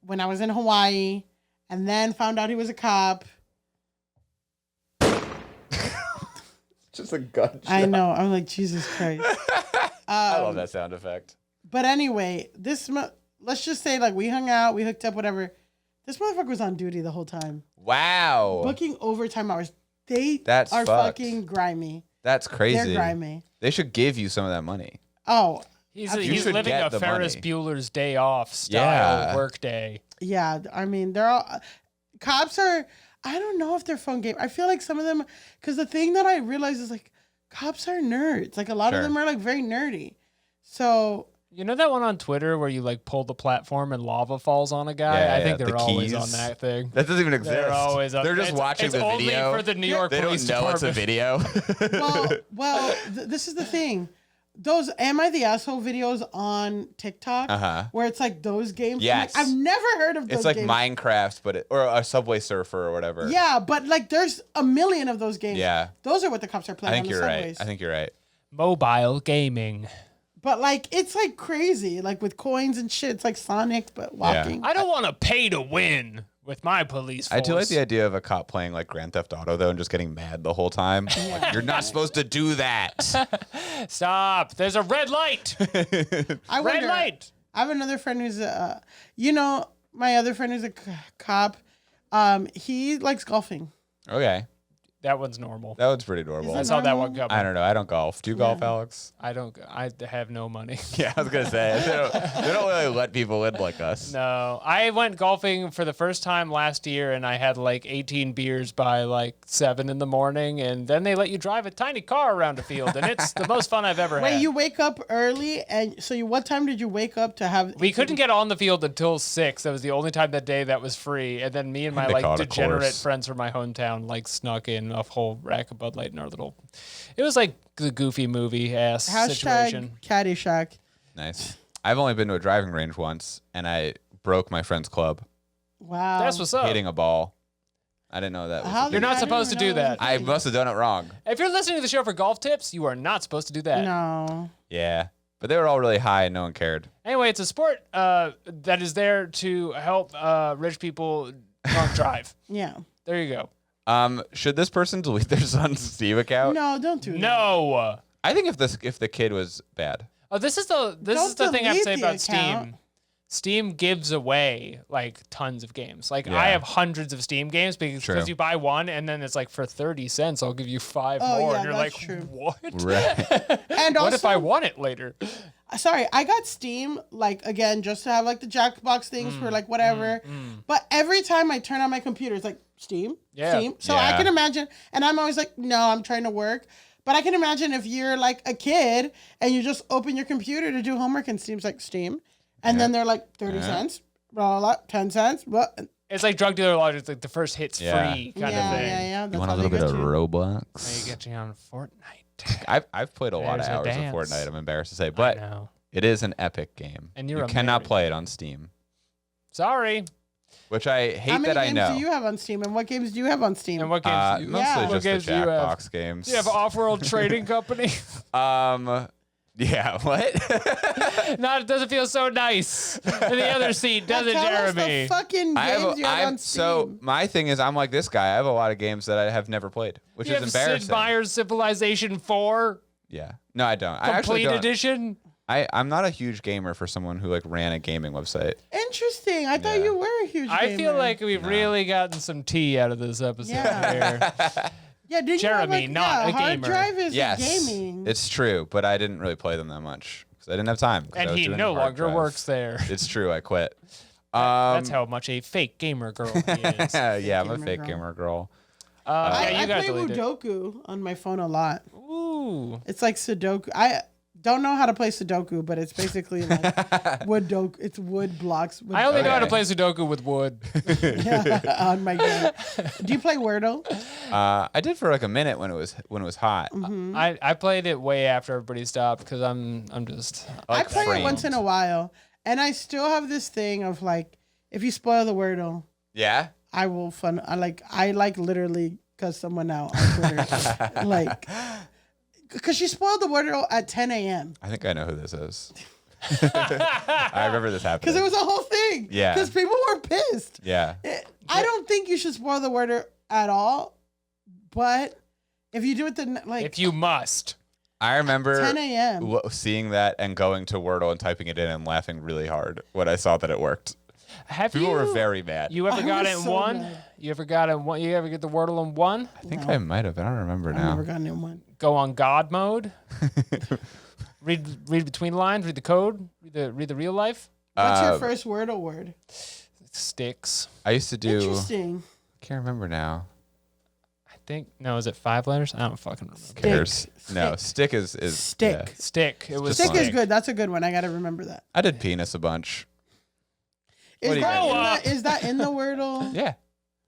when I was in Hawaii, and then found out he was a cop. Just a gunshot. I know. I'm like, Jesus Christ. I love that sound effect. But anyway, let's just say like we hung out, we hooked up, whatever. This motherfucker was on duty the whole time. Wow. Booking overtime hours. They That's are fucked. fucking grimy. That's crazy. They're grimy. They should give you some of that money. Oh, He's should living get a the Ferris money. Bueller's Day Off style Yeah. work day. yeah. I mean, they're all cops are. I don't know if they're fun game. I feel like some of them, because the thing that I realize is like cops are nerds. Like a lot of Sure. them are like very nerdy. So You know that one on Twitter where you like pull the platform and lava falls on a guy? Yeah, I think yeah, they're the always keys. on that thing. That doesn't even exist. They're always up. They're just It's- watching it's the video. only for the New York They Police don't know it's a Department. video. well, this is the thing. Those "Am I the Asshole" videos on TikTok, where it's like those games. I'm Yes. like, I've never heard of those. It's like games. Minecraft, or a Subway Surfer or whatever. Yeah, but like there's a million of those games. Yeah. Those are what the cops are I playing think on the you're right. subways. I think you're right. Mobile gaming. But like it's like crazy, like with coins and shit. It's like Sonic, but walking. I don't want to pay to win with my police force. I do like the idea of a cop playing like Grand Theft Auto though, and just getting mad the whole time. Like, you're not supposed to do that. Stop. There's a red light. I Red wonder- light. I have another friend who's my other friend who's a cop. He likes golfing. Okay, That one's normal. that one's pretty adorable. I saw that one normal? coming. I don't know. I don't golf. Do you golf, Alex? I don't. I have no money. Yeah, I was gonna say they don't really let people in like us. No, I went golfing for the first time last year, and I had like 18 beers by like 7 in the morning, and then they let you drive a tiny car around a field, and it's the most fun I've ever had. Wait, you wake up early, and so what time did you wake up to have? We couldn't get on the field until 6. That was the only time that day that was free, and then me and my They like call it a degenerate course. friends from my hometown like snuck in a whole rack of Bud Light in our little. It was like the Goofy movie ass situation. Caddyshack. Nice. I've only been to a driving range once, and I broke my friend's club Wow. That's what's up. hitting a ball. I didn't know that. Was How a did You're thing. not I didn't supposed to even do know it was that. a I thing. must have done it wrong. If you're listening to the show for golf tips, you are not supposed to do that. No. Yeah, but they were all really high, and no one cared. Anyway, it's a sport that is there to help rich people drunk drive. Yeah. There you go. Should this person delete their son's Steam account? No, don't do that. No. I think if the kid was bad. Oh, this is the Don't thing I have to say delete the about account. Steam. Steam gives away like tons of games. Like Yeah. I have hundreds of Steam games because True. you buy one and then it's like for 30 cents I'll give you 5 Oh, more yeah, and you're that's like, true. what? Right. And What also, if I want it later? sorry, I got Steam, like, again, just to have, like, the Jackbox things for, like, whatever. But every time I turn on my computer, it's like, Steam? Yeah. Steam? So I Yeah. can imagine, and I'm always like, no, I'm trying to work. But I can imagine if you're, like, a kid, and you just open your computer to do homework, and Steam's like, Steam. And then they're like, 30 cents, blah, blah, blah, 10 cents, blah. It's like drug dealer logic. It's like the first hit's Yeah. free kind yeah, of thing. yeah. That's You want how a little they bit get of you. They Roblox? get you on Fortnite. I've played a lot of There's a hours of dance. Fortnite. I'm embarrassed to say, I but know. it is an epic game. And you're you a cannot married play it on Steam, Sorry. which I hate How many that I games know. do you have on Steam, and what games do you have on Steam? And what games do you Mostly Yeah. What just the games do you have? Jackbox games. Do you have Off-World Trading Company? Yeah, what? No, it doesn't feel so nice. In the other seat, does it, Tell us Jeremy? the fucking games you have on Steam. So my thing is, I'm like this guy. I have a lot of games that I have never played, which You is have embarrassing. Sid Meier's Civilization 4 Yeah, no, I don't. I actually Complete don't. Edition. I'm not a huge gamer for someone who like ran a gaming website. Interesting. I thought Yeah. you were a huge I feel gamer. like we've really gotten some tea out of this episode Yeah. here. Yeah, did Jeremy, you have, like, not a hard gamer. drive is Yes, gaming. it's true, but I didn't really play them that much because I didn't have time. 'cause I And was he doing no hard longer drive. works there. It's true. I quit. That's how much a fake gamer girl he is. Yeah, I'm a gamer fake girl. gamer girl. Yeah, you I got play deleted. Sudoku on my phone a lot. Ooh. It's like Sudoku. I don't know how to play Sudoku, but it's basically like wood. It's wood blocks. With I only know how to Okay. play Sudoku with wood. on my game. Do you play Wordle? I did for like a minute when it was hot. I played it way after everybody stopped because I'm just. I play framed. it once in a while, and I still have this thing of like, if you spoil the Wordle, Yeah. I will fun. I like literally cuss someone out on Twitter, like, because she spoiled the Wordle at 10 a.m. I think I know who this is. I remember this happening. Because it was a whole thing. Yeah. Because people were pissed. Yeah. I don't think you should spoil the Wordle at all, but If you do it the like If you must. I remember 10 a.m. seeing that and going to Wordle and typing it in and laughing really hard when I saw that it worked. People were very mad. You ever I got was it in so one? mad. You ever got it in one? You ever get the Wordle in one? I think I might have. I don't remember I've now. never gotten in one. Go on God mode. read between lines. Read the code. Read the real life. What's your first Wordle word? Sticks. I used to do. Interesting. I can't remember now. I think no. Is it 5 letters? I don't fucking remember. Who cares? Stick. No, stick is Stick. yeah. Stick. It was Just Stick is fine. good. That's a good one. I got to remember that. I did penis a bunch. Is What do you that, think? is that in the Wordle? Yeah,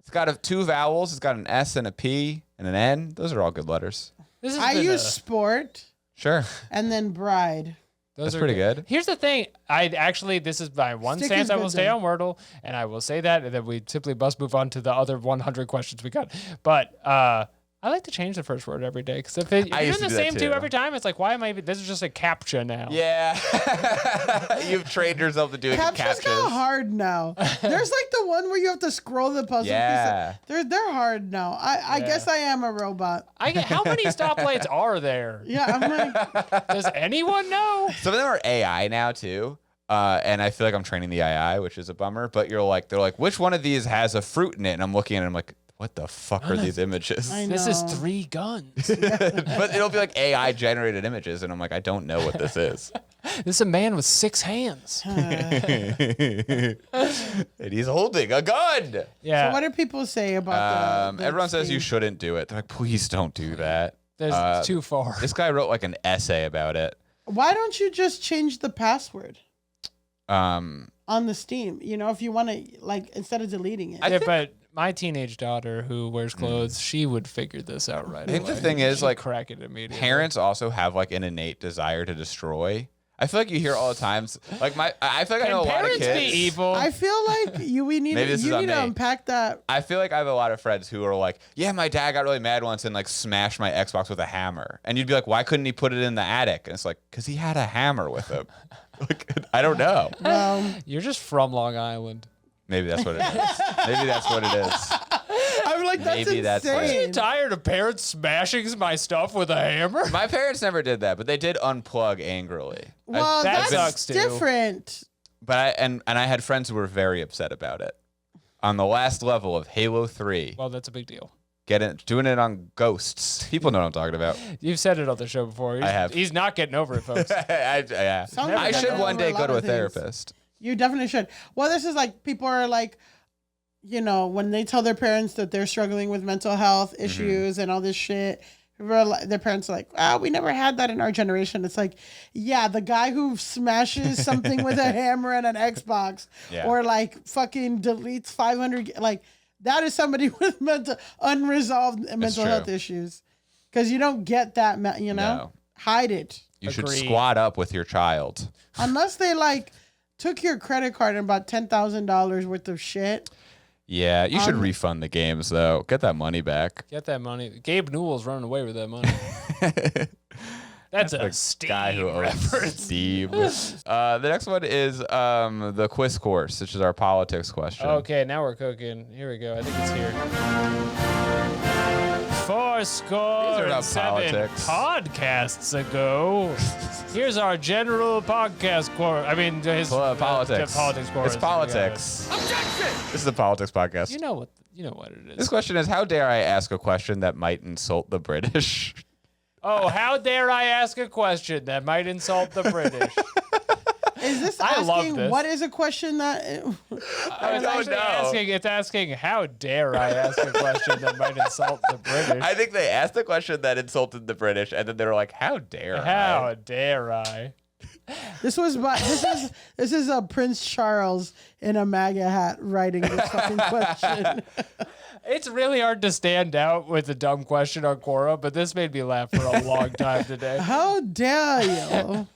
it's got two vowels. It's got an S and a P and an N. Those are all good letters. This has I been use sport Sure, and then bride. those that's are pretty good. Here's the thing. This is my one Stick stance is I good will stay then. on Wordle, and I will say that, and then we simply must move on to the other 100 questions we got. But I like to change the first word every day because if I you're used doing to the do that same two too. every time, it's like, why am I? This is just a captcha now. Yeah, you've trained yourself to doing Captures got captchas. hard now. There's like the one where you have to scroll the puzzle Yeah. piece. They're hard now. I guess I am a robot. How many stoplights are there? Yeah, I'm like, Does anyone know? Some of them are AI now too. And I feel like I'm training the AI, which is a bummer. But they're like, which one of these has a fruit in it? And I'm looking at it, I'm like, what the fuck are these images? I This is know. 3 guns. But it'll be like AI generated images, and I'm like, I don't know what this is. This is a man with 6 hands. And he's holding a gun. Yeah. So what do people say about the Everyone says you thing? shouldn't do it. They're like, please don't do that. There's too far. This guy wrote like an essay about it. Why don't you just change the password Um, on the Steam? You know, if you want to, like, instead of deleting it. Yeah, but my teenage daughter who wears clothes, she would figure this out right away. I think the thing is, She'd like, crack it immediately. parents also have like an innate desire to destroy. I feel like you hear all the times, like I feel like I know Can a lot of parents kids. be evil? I feel like we need Maybe this is you on need to me. unpack that. I feel like I have a lot of friends who are like, yeah, my dad got really mad once and like smashed my Xbox with a hammer. And you'd be like, why couldn't he put it in the attic? And it's like, because he had a hammer with him. Like, I don't know. You're just from Long Island. Maybe that's what it is. Maybe that's what it is. I'm like, that's Maybe that's insane. what it Are you tired of parents smashing my stuff with a hammer? My parents never did that, but they did unplug angrily. Well, That that's sucks, too. different. But I had friends who were very upset about it. On the last level of Halo 3, Well, that's a big deal. doing it on ghosts. People know what I'm talking about. You've said it on the show before. I have. He's not getting over it, folks. Yeah. Sounds I like should I one know day a go lot to a of things. therapist. You definitely should. Well, this is like people are like, you know, when they tell their parents that they're struggling with mental health issues and all this shit, their parents are like, "Oh, we never had that in our generation." It's like, yeah, the guy who smashes something with a hammer and an Xbox, Yeah. or like fucking deletes 500, like that is somebody with unresolved mental true. health issues, because you don't get that, you know, No. hide it You should Agreed. squat up with your child. unless they like took your credit card and bought $10,000 worth of shit. Yeah, you should refund the games though. Get that money back. Get that money. Gabe Newell's running away with that money. That's a Steam Guy who owns reference. Steam. The next one is the quiz course, which is our politics question. Okay, now we're cooking. Here we go. I think it's here. 4 score These are not and 7 politics. podcasts ago. Here's our general podcast course. I mean, his Politics. politics course. It's politics. This is a politics podcast. You know what it is. This question is: how dare I ask a question that might insult the British? Oh, how dare I ask a question that might insult the British? Is this I love asking this. what is a question that I was don't actually know. it's asking, how dare I ask a question that might insult the British? I think they asked a question that insulted the British, and then they were like, "How dare I?" How dare I? this is a Prince Charles in a MAGA hat writing this fucking question. It's really hard to stand out with a dumb question on Quora, but this made me laugh for a long time today. How dare you?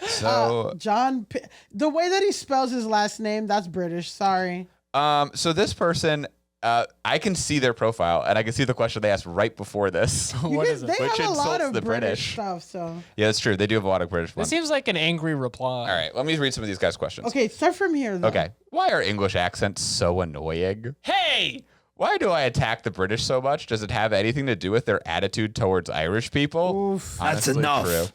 So, The way that he spells his last name, that's British. Sorry. so this person, I can see their profile, and I can see the question they asked right before this. What is it? They Which have a lot insults of the British British. stuff, so. Yeah, that's true. They do have a lot of British This ones. seems like an angry reply. All right, let me read some of these guys' questions. Okay, start from here, though. Okay. Why are English accents so annoying? Hey! Why do I attack the British so much? Does it have anything to do with their attitude towards Irish people? Oof. That's Honestly, enough. True.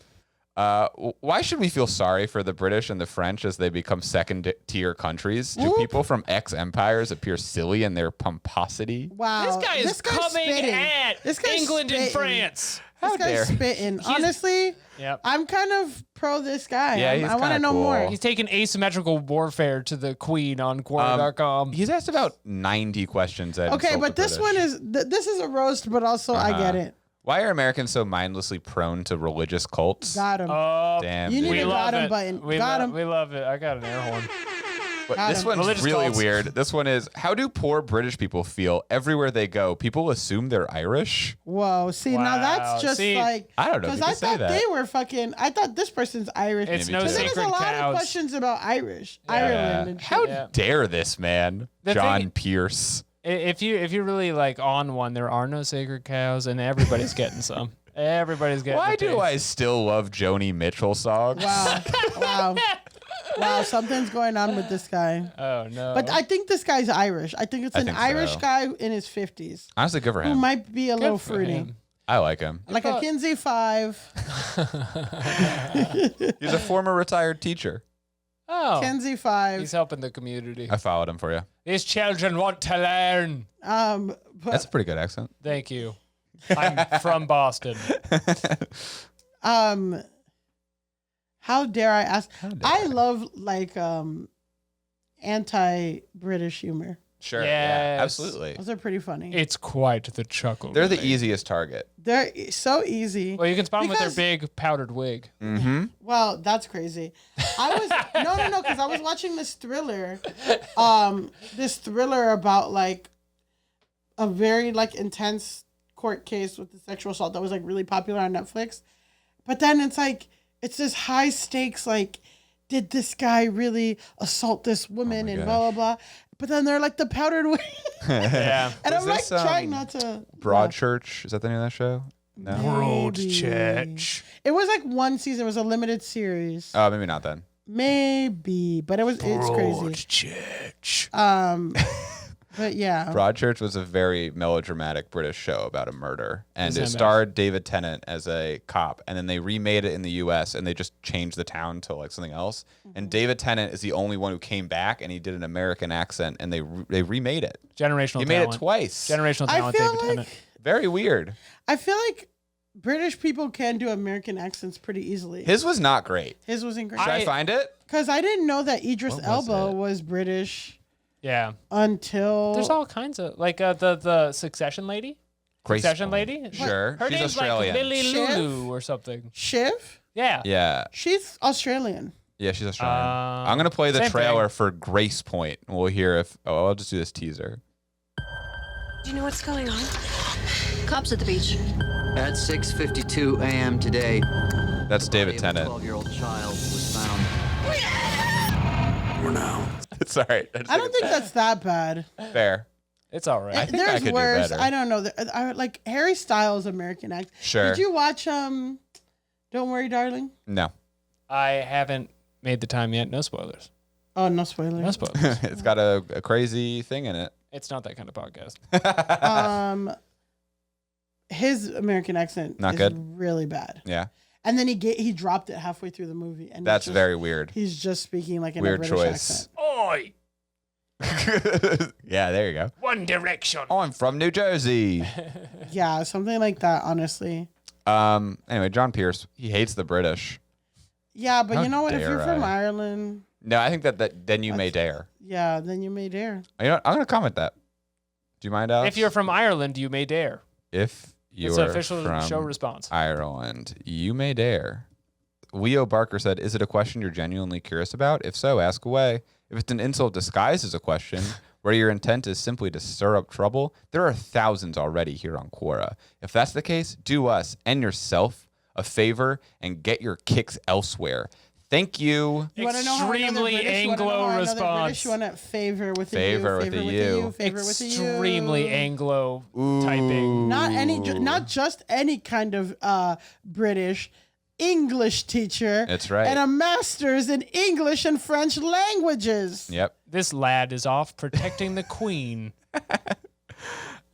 Why should we feel sorry for the British and the French as they become second-tier countries? Do Whoop. people from ex-empires appear silly in their pomposity? Wow. This guy is guy's coming spitting. at This guy's England and spitting. France. This guy's spitting. Honestly, Yep. I'm kind of pro this guy. Yeah, he's I want to kinda know cool. more. He's taking asymmetrical warfare to the queen on quora.com. He's asked about 90 questions. That Okay, insult but the this British. one is this is a roast, but also I get it. Why are Americans so mindlessly prone to religious cults? Got him. Oh, Damn, You need dude. a we love got him it. button. We Got lo- him. We love it. I got an air horn. But Got this him. one's Religious really cults. weird. This one is, how do poor British people feel everywhere they go? People assume they're Irish. Whoa. See, now Wow. that's just See, like I don't know if because you I can say thought that. they were fucking. I thought this person's Irish. It's Maybe no too. Because there's a sacred lot of cows. questions about Irish, Yeah. Ireland, and shit. How Yeah. dare this man, The John thing- Pierce? If you're really like on one, there are no sacred cows, and everybody's getting some. Everybody's getting. Why a do taste. I still love Joni Mitchell songs? Wow, wow, wow! Something's going on with this guy. Oh no! But I think this guy's Irish. I think it's I an think Irish so. guy in his 50s Honestly, good for who him. might be a Good little for fruity, him. I like him. like a Kinsey 5. He's a former retired teacher. Oh, Kinsey 5. he's helping the community. I followed him for you. These children want to learn. But That's a pretty good accent. Thank you. I'm from Boston. how dare I ask? dare I love like anti-British humor. Sure. Yes. Yeah, absolutely. Those are pretty funny. It's quite the chuckle. They're the easiest target. They're so easy. Well, you can spot them with their Because- big powdered wig. Mm-hmm. Well, that's crazy. I was no, because I was watching this thriller about like a very like intense court case with the sexual assault that was like really popular on Netflix. But then it's like it's this high stakes like, did this guy really assault this woman and blah blah blah. But then they're like the powdered wig, Yeah. and Was I'm like this, trying not to. Broadchurch. Is that the name of that show? No. Broadchurch. It was like one season. It was a limited series. Oh, maybe not then. Maybe, but it's crazy. Broadchurch. But yeah. Broadchurch was a very melodramatic British show about a murder, and it SMF. starred David Tennant as a cop. And then they remade it in the U.S. and they just changed the town to like something else. And David Tennant is the only one who came back, and he did an American accent, and they remade it. Generational He talent. made it twice. Generational I talent, feel David Tennant. like Very weird. I feel like British people can do American accents pretty easily. His was not great. His was Should incredible. I find it? Because I didn't know that Idris What was Elba it? was British Yeah. until. There's all kinds of like the Succession lady. Succession lady. Sure. Her She's name's Australian. like Lily Shiv? Lulu or something. Shiv. Yeah. Yeah. She's Australian. Yeah, she's Australian. Uh, I'm going to play the same trailer for Grace Point. And we'll hear if... Oh, I'll just do this teaser. Do you know what's going on? Cops at the beach. At 6:52 a.m. today, That's David a Tennant. 12-year-old child was found. For now. It's all right. I don't think that's that bad. fair. It's all right. I think I There's could do worse. better. I don't know. I like Harry Styles American act. Sure. Did you watch Don't Worry, Darling? No. I haven't made the time yet. No spoilers. Oh, no spoilers. No spoilers. It's got a crazy thing in it. It's not that kind of podcast. His American accent Not is good? really bad. Yeah. And then he dropped it halfway through the movie, and That's it's just- very weird. He's just speaking like in Weird a British choice. accent. Oi! Yeah, there you go. One Direction. Oh, I'm from New Jersey. Yeah, something like that. Honestly. Anyway, John Pierce, he hates the British. Yeah, but How you know what? If dare you're from I. Ireland, No, I think that then you may dare. yeah, then you may dare. You know what? I'm going to comment that. Do you mind, Alex? If you're from Ireland, you may dare. If you're It's an official from show response. Ireland, you may dare. Leo Barker said, "Is it a question you're genuinely curious about? If so, ask away. If it's an insult disguised as a question, where your intent is simply to stir up trouble, there are thousands already here on Quora. If that's the case, do us and yourself a favor and get your kicks elsewhere. Thank you." You want to know how another Extremely British, you wanna know Anglo how another response. British, you want to favor with a Favor U, with favor a with U. a U, favor with a U. Extremely Anglo Ooh. typing. Not just any kind of British. English teacher. That's right. And a master's in English and French languages. Yep. This lad is off protecting the queen.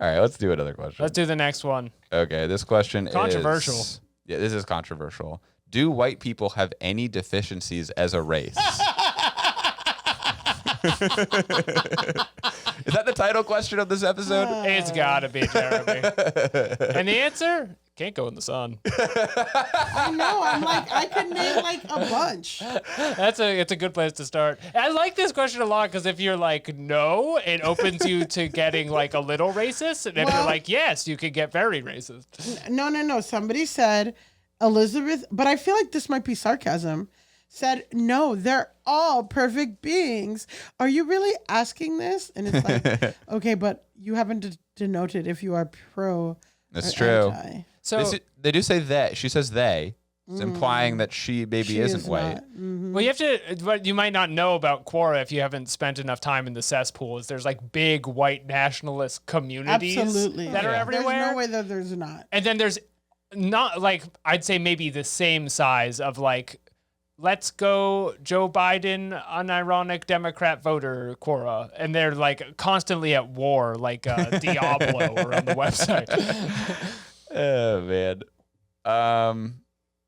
All right, let's do another question. Let's do the next one. Okay, this question Controversial. Yeah, this is controversial. Do white people have any deficiencies as a race? Is that the title question of this episode? It's gotta be, Jeremy. And the answer? Can't go in the sun. I know. I'm like, I could name like a bunch. It's a good place to start. I like this question a lot because if you're like no, it opens you to getting like a little racist, and if you're Well- like yes, you could get very racist. No. Somebody said Elizabeth, but I feel like this might be sarcasm. Said no, they're all perfect beings. Are you really asking this? And it's like, okay, but you haven't denoted if you are pro. That's or true. anti. So They do say they. She says they. It's implying that she maybe She isn't is white. not. Mhm. well, you have to. What you might not know about Quora if you haven't spent enough time in the cesspool is there's like big white nationalist communities Absolutely. that are everywhere. There's no way that there's not. And then there's not like I'd say maybe the same size of like let's go Joe Biden unironic Democrat voter Quora, and they're like constantly at war like Diablo around the website. Oh man.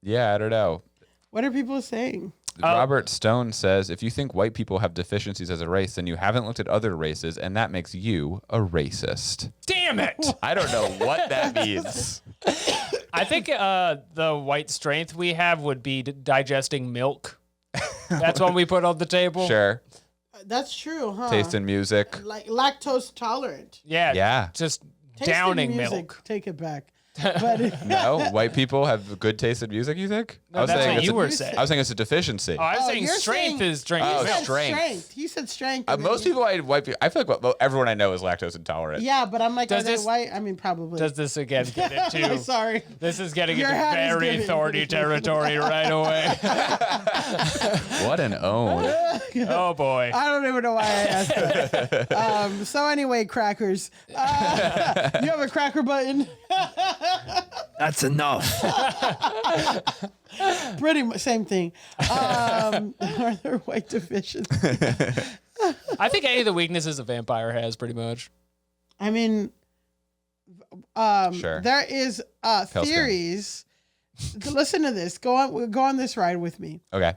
Yeah, I don't know. What are people saying? Robert Stone says, if you think white people have deficiencies as a race, then you haven't looked at other races, and that makes you a racist. Damn it! I don't know what that means. I think the white strength we have would be digesting milk. That's what we put on the table. Sure. That's true, huh? Taste in music. Like lactose tolerant. Yeah. Yeah. Just Taste in downing music, milk. Take it back. But No, white people have good taste in music, you think? No, that's what it's you a- were saying. I was saying it's a deficiency. Oh, I was Oh, saying you're strength saying- is drink. Oh, he said strength. He said strength. and then Most you- people, white people, I feel like everyone I know is lactose intolerant. Yeah, but I'm like, Does are they this- white? I mean, probably. Does this again get into? Sorry. This is getting Your into hat is very giving. thorny territory right away. What an own. Oh boy. I don't even know why I asked that. So anyway, crackers. You have a cracker button? That's enough. Pretty much same thing. Are there white deficiencies? I think any of the weaknesses a vampire has, pretty much. I mean, Sure. there is Pale theories. Listen to this. Go on this ride with me. Okay.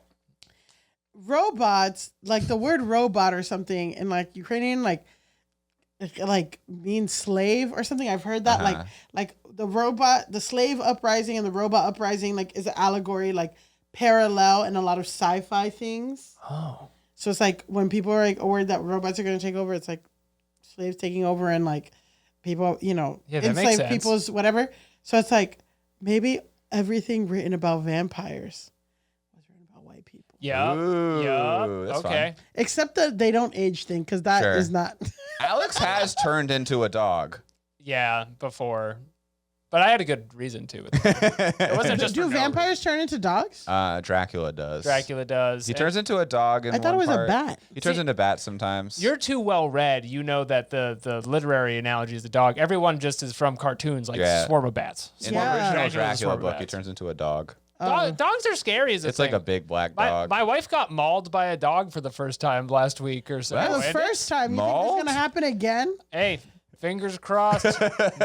Robots, like the word robot or something in like Ukrainian, like means slave or something. I've heard that like the slave uprising and the robot uprising like is an allegory, like parallel in a lot of sci-fi things. Oh. So it's like when people are like worried that robots are going to take over, it's like slaves taking over and like people, Yeah, that makes enslave sense. people's whatever. So it's like maybe everything written about vampires was written about white people. Yeah. Ooh, Yeah. that's Okay. Except that they don't age thing because that is Sure. not. Alex has turned into a dog. Yeah, before. But I had a good reason to. It wasn't just Do for no vampires turn into dogs? Dracula does. Dracula does. He turns into a dog. In I thought it one was a part. bat. He turns See, into bats sometimes. You're too well read. You know that the literary analogy is the dog. Everyone just is from cartoons like Yeah. Swarm of Bats. in Yeah. the original Dracula's a Dracula swarm of book, he bats. turns into a dog. Dogs are scary as a It's like thing. a big black My, dog. my wife got mauled by a dog for the first time last week or so. What? The And first time. You think Mauled? it's gonna happen again? hey, fingers crossed,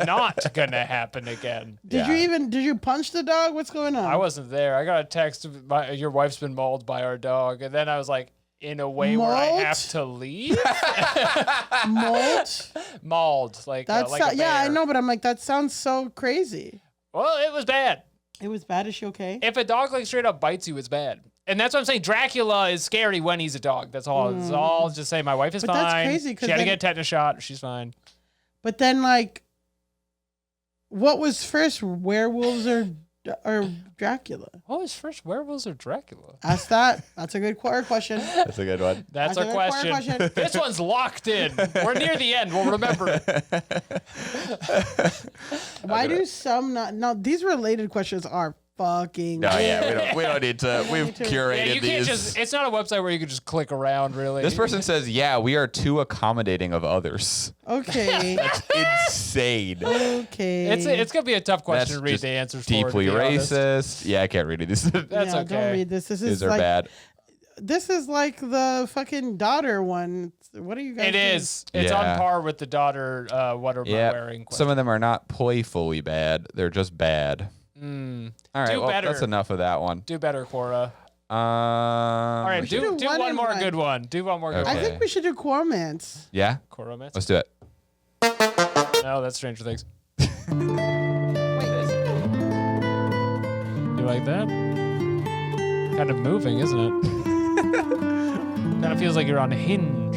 not gonna happen again. Did you punch the dog? What's going on? I wasn't there. I got a text. Your wife's been mauled by our dog, and then I was like, in a way where I Mauled? have to leave. Molt? Mauled, like That's like a yeah, I bear. know, but I'm like, that sounds so crazy. Well, it was bad. It was bad. Is she okay? If a dog like straight up bites you, it's bad. And that's what I'm saying. Dracula is scary when he's a dog. That's all. That's all. I'll just say my wife is But fine. that's crazy, 'cause She had to then- get a tetanus shot. She's fine. But then, like, what was first, werewolves or Dracula? What was first, werewolves or Dracula? Ask that. That's a good question. That's a good one. That's That's our a good question. question. This one's locked in. We're near the end. We'll remember it. Why do some not? No, these related questions are fucking. No, yeah, we don't need to. We've need to. curated Yeah, you can't these. just. It's not a website where you can just click around. Really. This person says, "Yeah, we are too accommodating of others." Okay. Insane. Okay. It's gonna be a tough question That's to read just the answers deeply for. To be honest. racist. Yeah, I can't read it. These That's yeah, okay. Don't read this. This is these are like bad. this is like the fucking daughter one. What are you guys? It is. It's on par with the daughter. What am I wearing? Some of them are not playfully bad; they're just bad. All right, Do better. that's enough of that one. Do better, Quora. All right, do one more good one. Do one more good one. I think we should do Quoromance. Yeah, Quoromance? let's do it. No, that's Stranger Things. You like that? Kind of moving, isn't it? Kind of feels like you're on Hinge.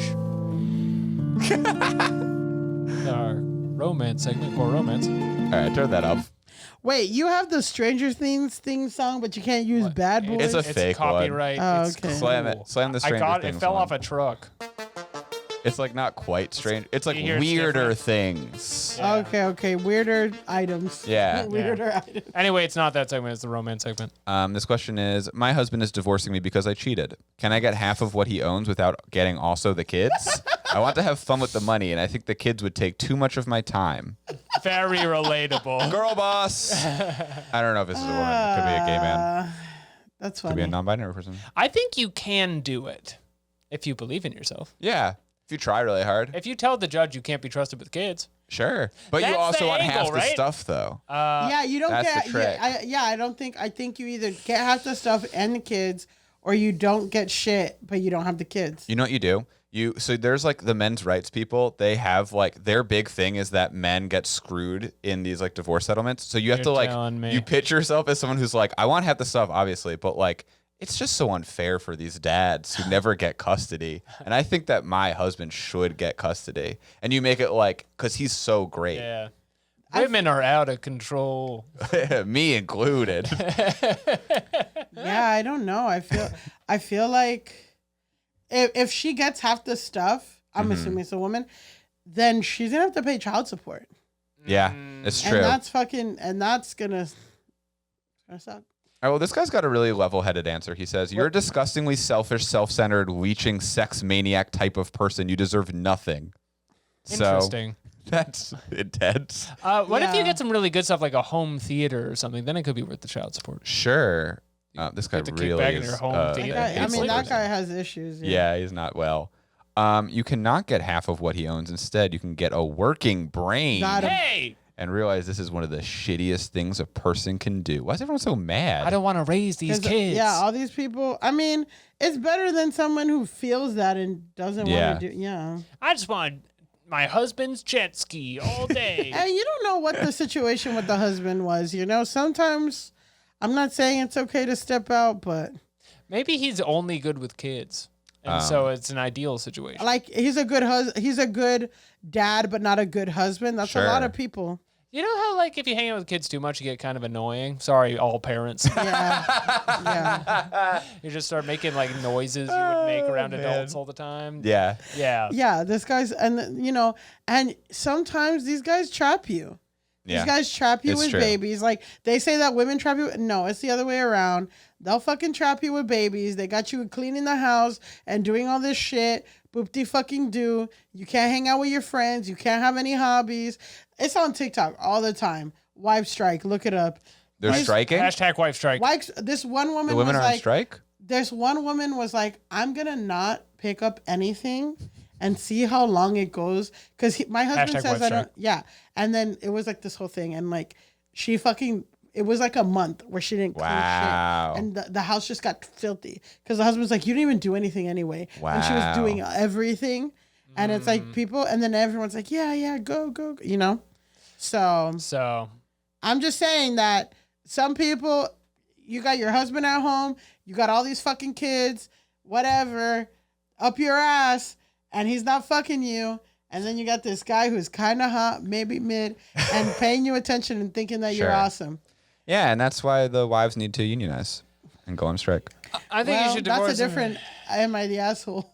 Our romance segment, Core Romance. All right, turn that off. Wait, you have the Stranger Things theme song, but you can't use Bad Boys? It's a fake one. Copyright. Oh, It's okay. cool. Slam it. Slam the Stranger I got Things it. Fell one. off a truck. It's like not quite strange. It's like You hear it's weirder different. things. Yeah. Okay. Weirder items. Yeah. Weirder items. Anyway, it's not that segment. It's the romance segment. This question is: my husband is divorcing me because I cheated. Can I get half of what he owns without getting also the kids? I want to have fun with the money, and I think the kids would take too much of my time. Very relatable. Girl boss. I don't know if this is a woman. It could be a gay man. That's Could be funny. a non-binary person. I think you can do it if you believe in yourself. Yeah. If you try really hard. If you tell the judge you can't be trusted with kids. Sure. But you That's also the want angle, half the right? stuff, though. Yeah, you don't that's get. the trick. I think you either get half the stuff and the kids, or you don't get shit, but you don't have the kids. You know what you do? So there's like the men's rights people. They have like their big thing is that men get screwed in these like divorce settlements. So you have You're to telling me. you pitch yourself as someone who's like, I want half the stuff, obviously, but like it's just so unfair for these dads who never get custody. And I think that my husband should get custody. And you make it like, because he's so great. Yeah. Women are out of control. Me included. Yeah, I don't know. I feel like if she gets half the stuff, I'm assuming it's a woman, then she's gonna have to pay child support. Yeah, it's true. And that's gonna suck. All right, well, this guy's got a really level-headed answer. He says, you're a disgustingly selfish, self-centered, leeching, sex maniac type of person. You deserve nothing. Interesting. So, that's intense. What if you Yeah. get some really good stuff like a home theater or something? Then it could be worth the child support. Sure. This guy Get to kick really back in is... your home That theater. guy, I hates mean, that liberty. guy has issues. Yeah, he's not well. You cannot get half of what he owns. Instead, you can get a working brain. Got him. Hey, And realize this is one of the shittiest things a person can do. Why is everyone so mad? I don't want to raise these 'Cause, kids. Yeah, all these people. I mean, it's better than someone who feels that and doesn't Yeah. want to do. Yeah. I just want my husband's jet ski all day. And you don't know what the situation with the husband was. You know, sometimes I'm not saying it's okay to step out, but Maybe he's only good with kids. And so it's an ideal situation. like he's a good he's a good dad, but not a good husband. That's a lot Sure. of people. You know how, like, if you hang out with kids too much, you get kind of annoying? Sorry, all parents. Yeah. Yeah. You just start making, like, noises you would make around adults all the time. Yeah. Yeah. Yeah. This guy's, and you know, and sometimes these guys trap you. Yeah. These guys trap you It's with true. babies. Like they say that women trap you. No, it's the other way around. They'll fucking trap you with babies. They got you cleaning the house and doing all this shit. Boop-de fucking do. You can't hang out with your friends. You can't have any hobbies. It's on TikTok all the time. Wife strike. Look it up. They're These- striking? Hashtag wife strike. This one woman The women was are on like, strike? this one woman was like, I'm gonna not pick up anything and see how long it goes. Because my husband Hashtag says wife I don't. strike. Yeah, and then it was like this whole thing, and like she fucking. It was like a month where she didn't clean Wow. shit, and the house just got filthy because the husband's like, you didn't even do anything anyway, and she was Wow. doing everything, and it's like people, and then everyone's like, yeah, go, you know. So I'm just saying that some people, you got your husband at home, you got all these fucking kids, whatever, up your ass, and he's not fucking you. And then you got this guy who's kind of hot, maybe mid, and paying you attention and thinking that you're Sure. awesome. Yeah, and that's why the wives need to unionize and go on strike. I think Well, you should divorce that's a him. different. Am I the asshole?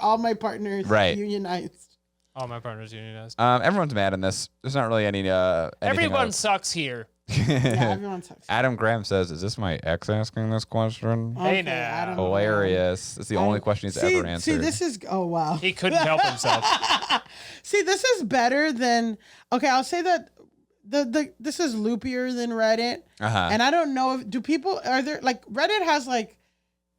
All my partners Right. unionized. All my partners unionized. Everyone's mad in this. There's not really any. Everyone sucks here. Yeah, everyone sucks. Adam Graham says, "Is this my ex asking this question?" Hey Okay, now. I don't know. Hilarious. It's the only question he's ever answered. See, this is. Oh wow. He couldn't help himself. See, this is better than. Okay, I'll say that this is loopier than Reddit, Uh-huh. and I don't know if Reddit has like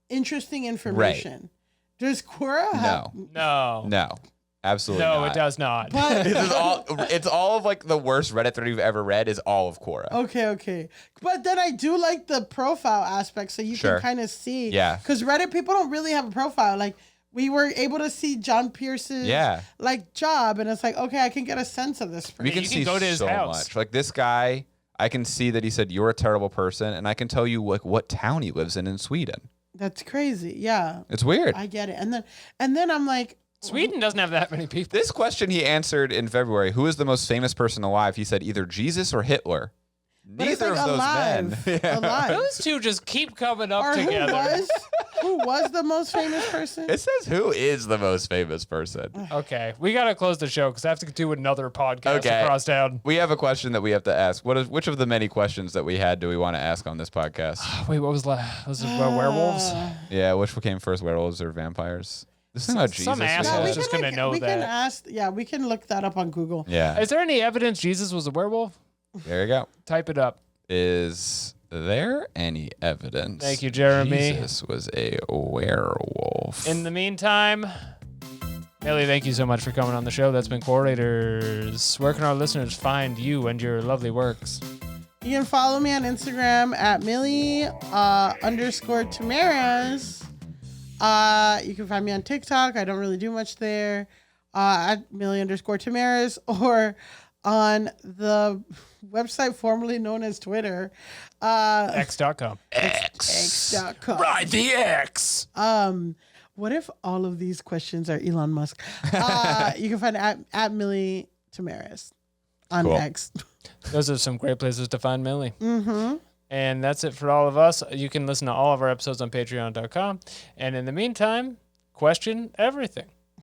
interesting information. Does Quora have? No. Absolutely No, not. it does not. But It's all of like the worst Reddit thread you've ever read is all of Quora. okay. But then I do like the profile aspect, so you Sure. can kind of see. Yeah. Because Reddit people don't really have a profile. Like we were able to see John Pierce's like job, and it's like, okay, I can get a sense of this person. We can you see can go to his so house. much. Like this guy, I can see that he said you're a terrible person, and I can tell you like what town he lives in Sweden. That's crazy. Yeah. It's weird. I get it. And then I'm like, Sweden doesn't have that many people. This question he answered in February. Who is the most famous person alive? He said either Jesus or Hitler. but it's Neither like of those alive. men. Yeah. Alive. Those two just keep coming up Or together. who was the most famous person? It says who is the most famous person. Okay, we gotta close the show because I have to do another podcast Okay. across town. We have a question that we have to ask. Which of the many questions that we had do we want to ask on this podcast? Wait, what was last? Was it werewolves? Yeah, which came first, werewolves or vampires? This thing about Jesus. Some we asshole had- was just gonna know we can that. ask. Yeah, we can look that up on Google. Yeah, Is there any evidence Jesus was a werewolf? there you go. Type it up. Is there any evidence? Thank you, Jeremy. Jesus was a werewolf. In the meantime, Millie, thank you so much for coming on the show. That's been Quorators. Where can our listeners find you and your lovely works? You can follow me on Instagram at Millie_Tamaras. You can find me on TikTok. I don't really do much there. At Millie_Tamaras, or on the website formerly known as Twitter, X.com. x.com. Ride the X. What if all of these questions are Elon Musk? You can find at Millie Tamaras on Cool. X. Those are some great places to find Millie. Mm-hmm. And that's it for all of us. You can listen to all of our episodes on patreon.com. And in the meantime, question everything.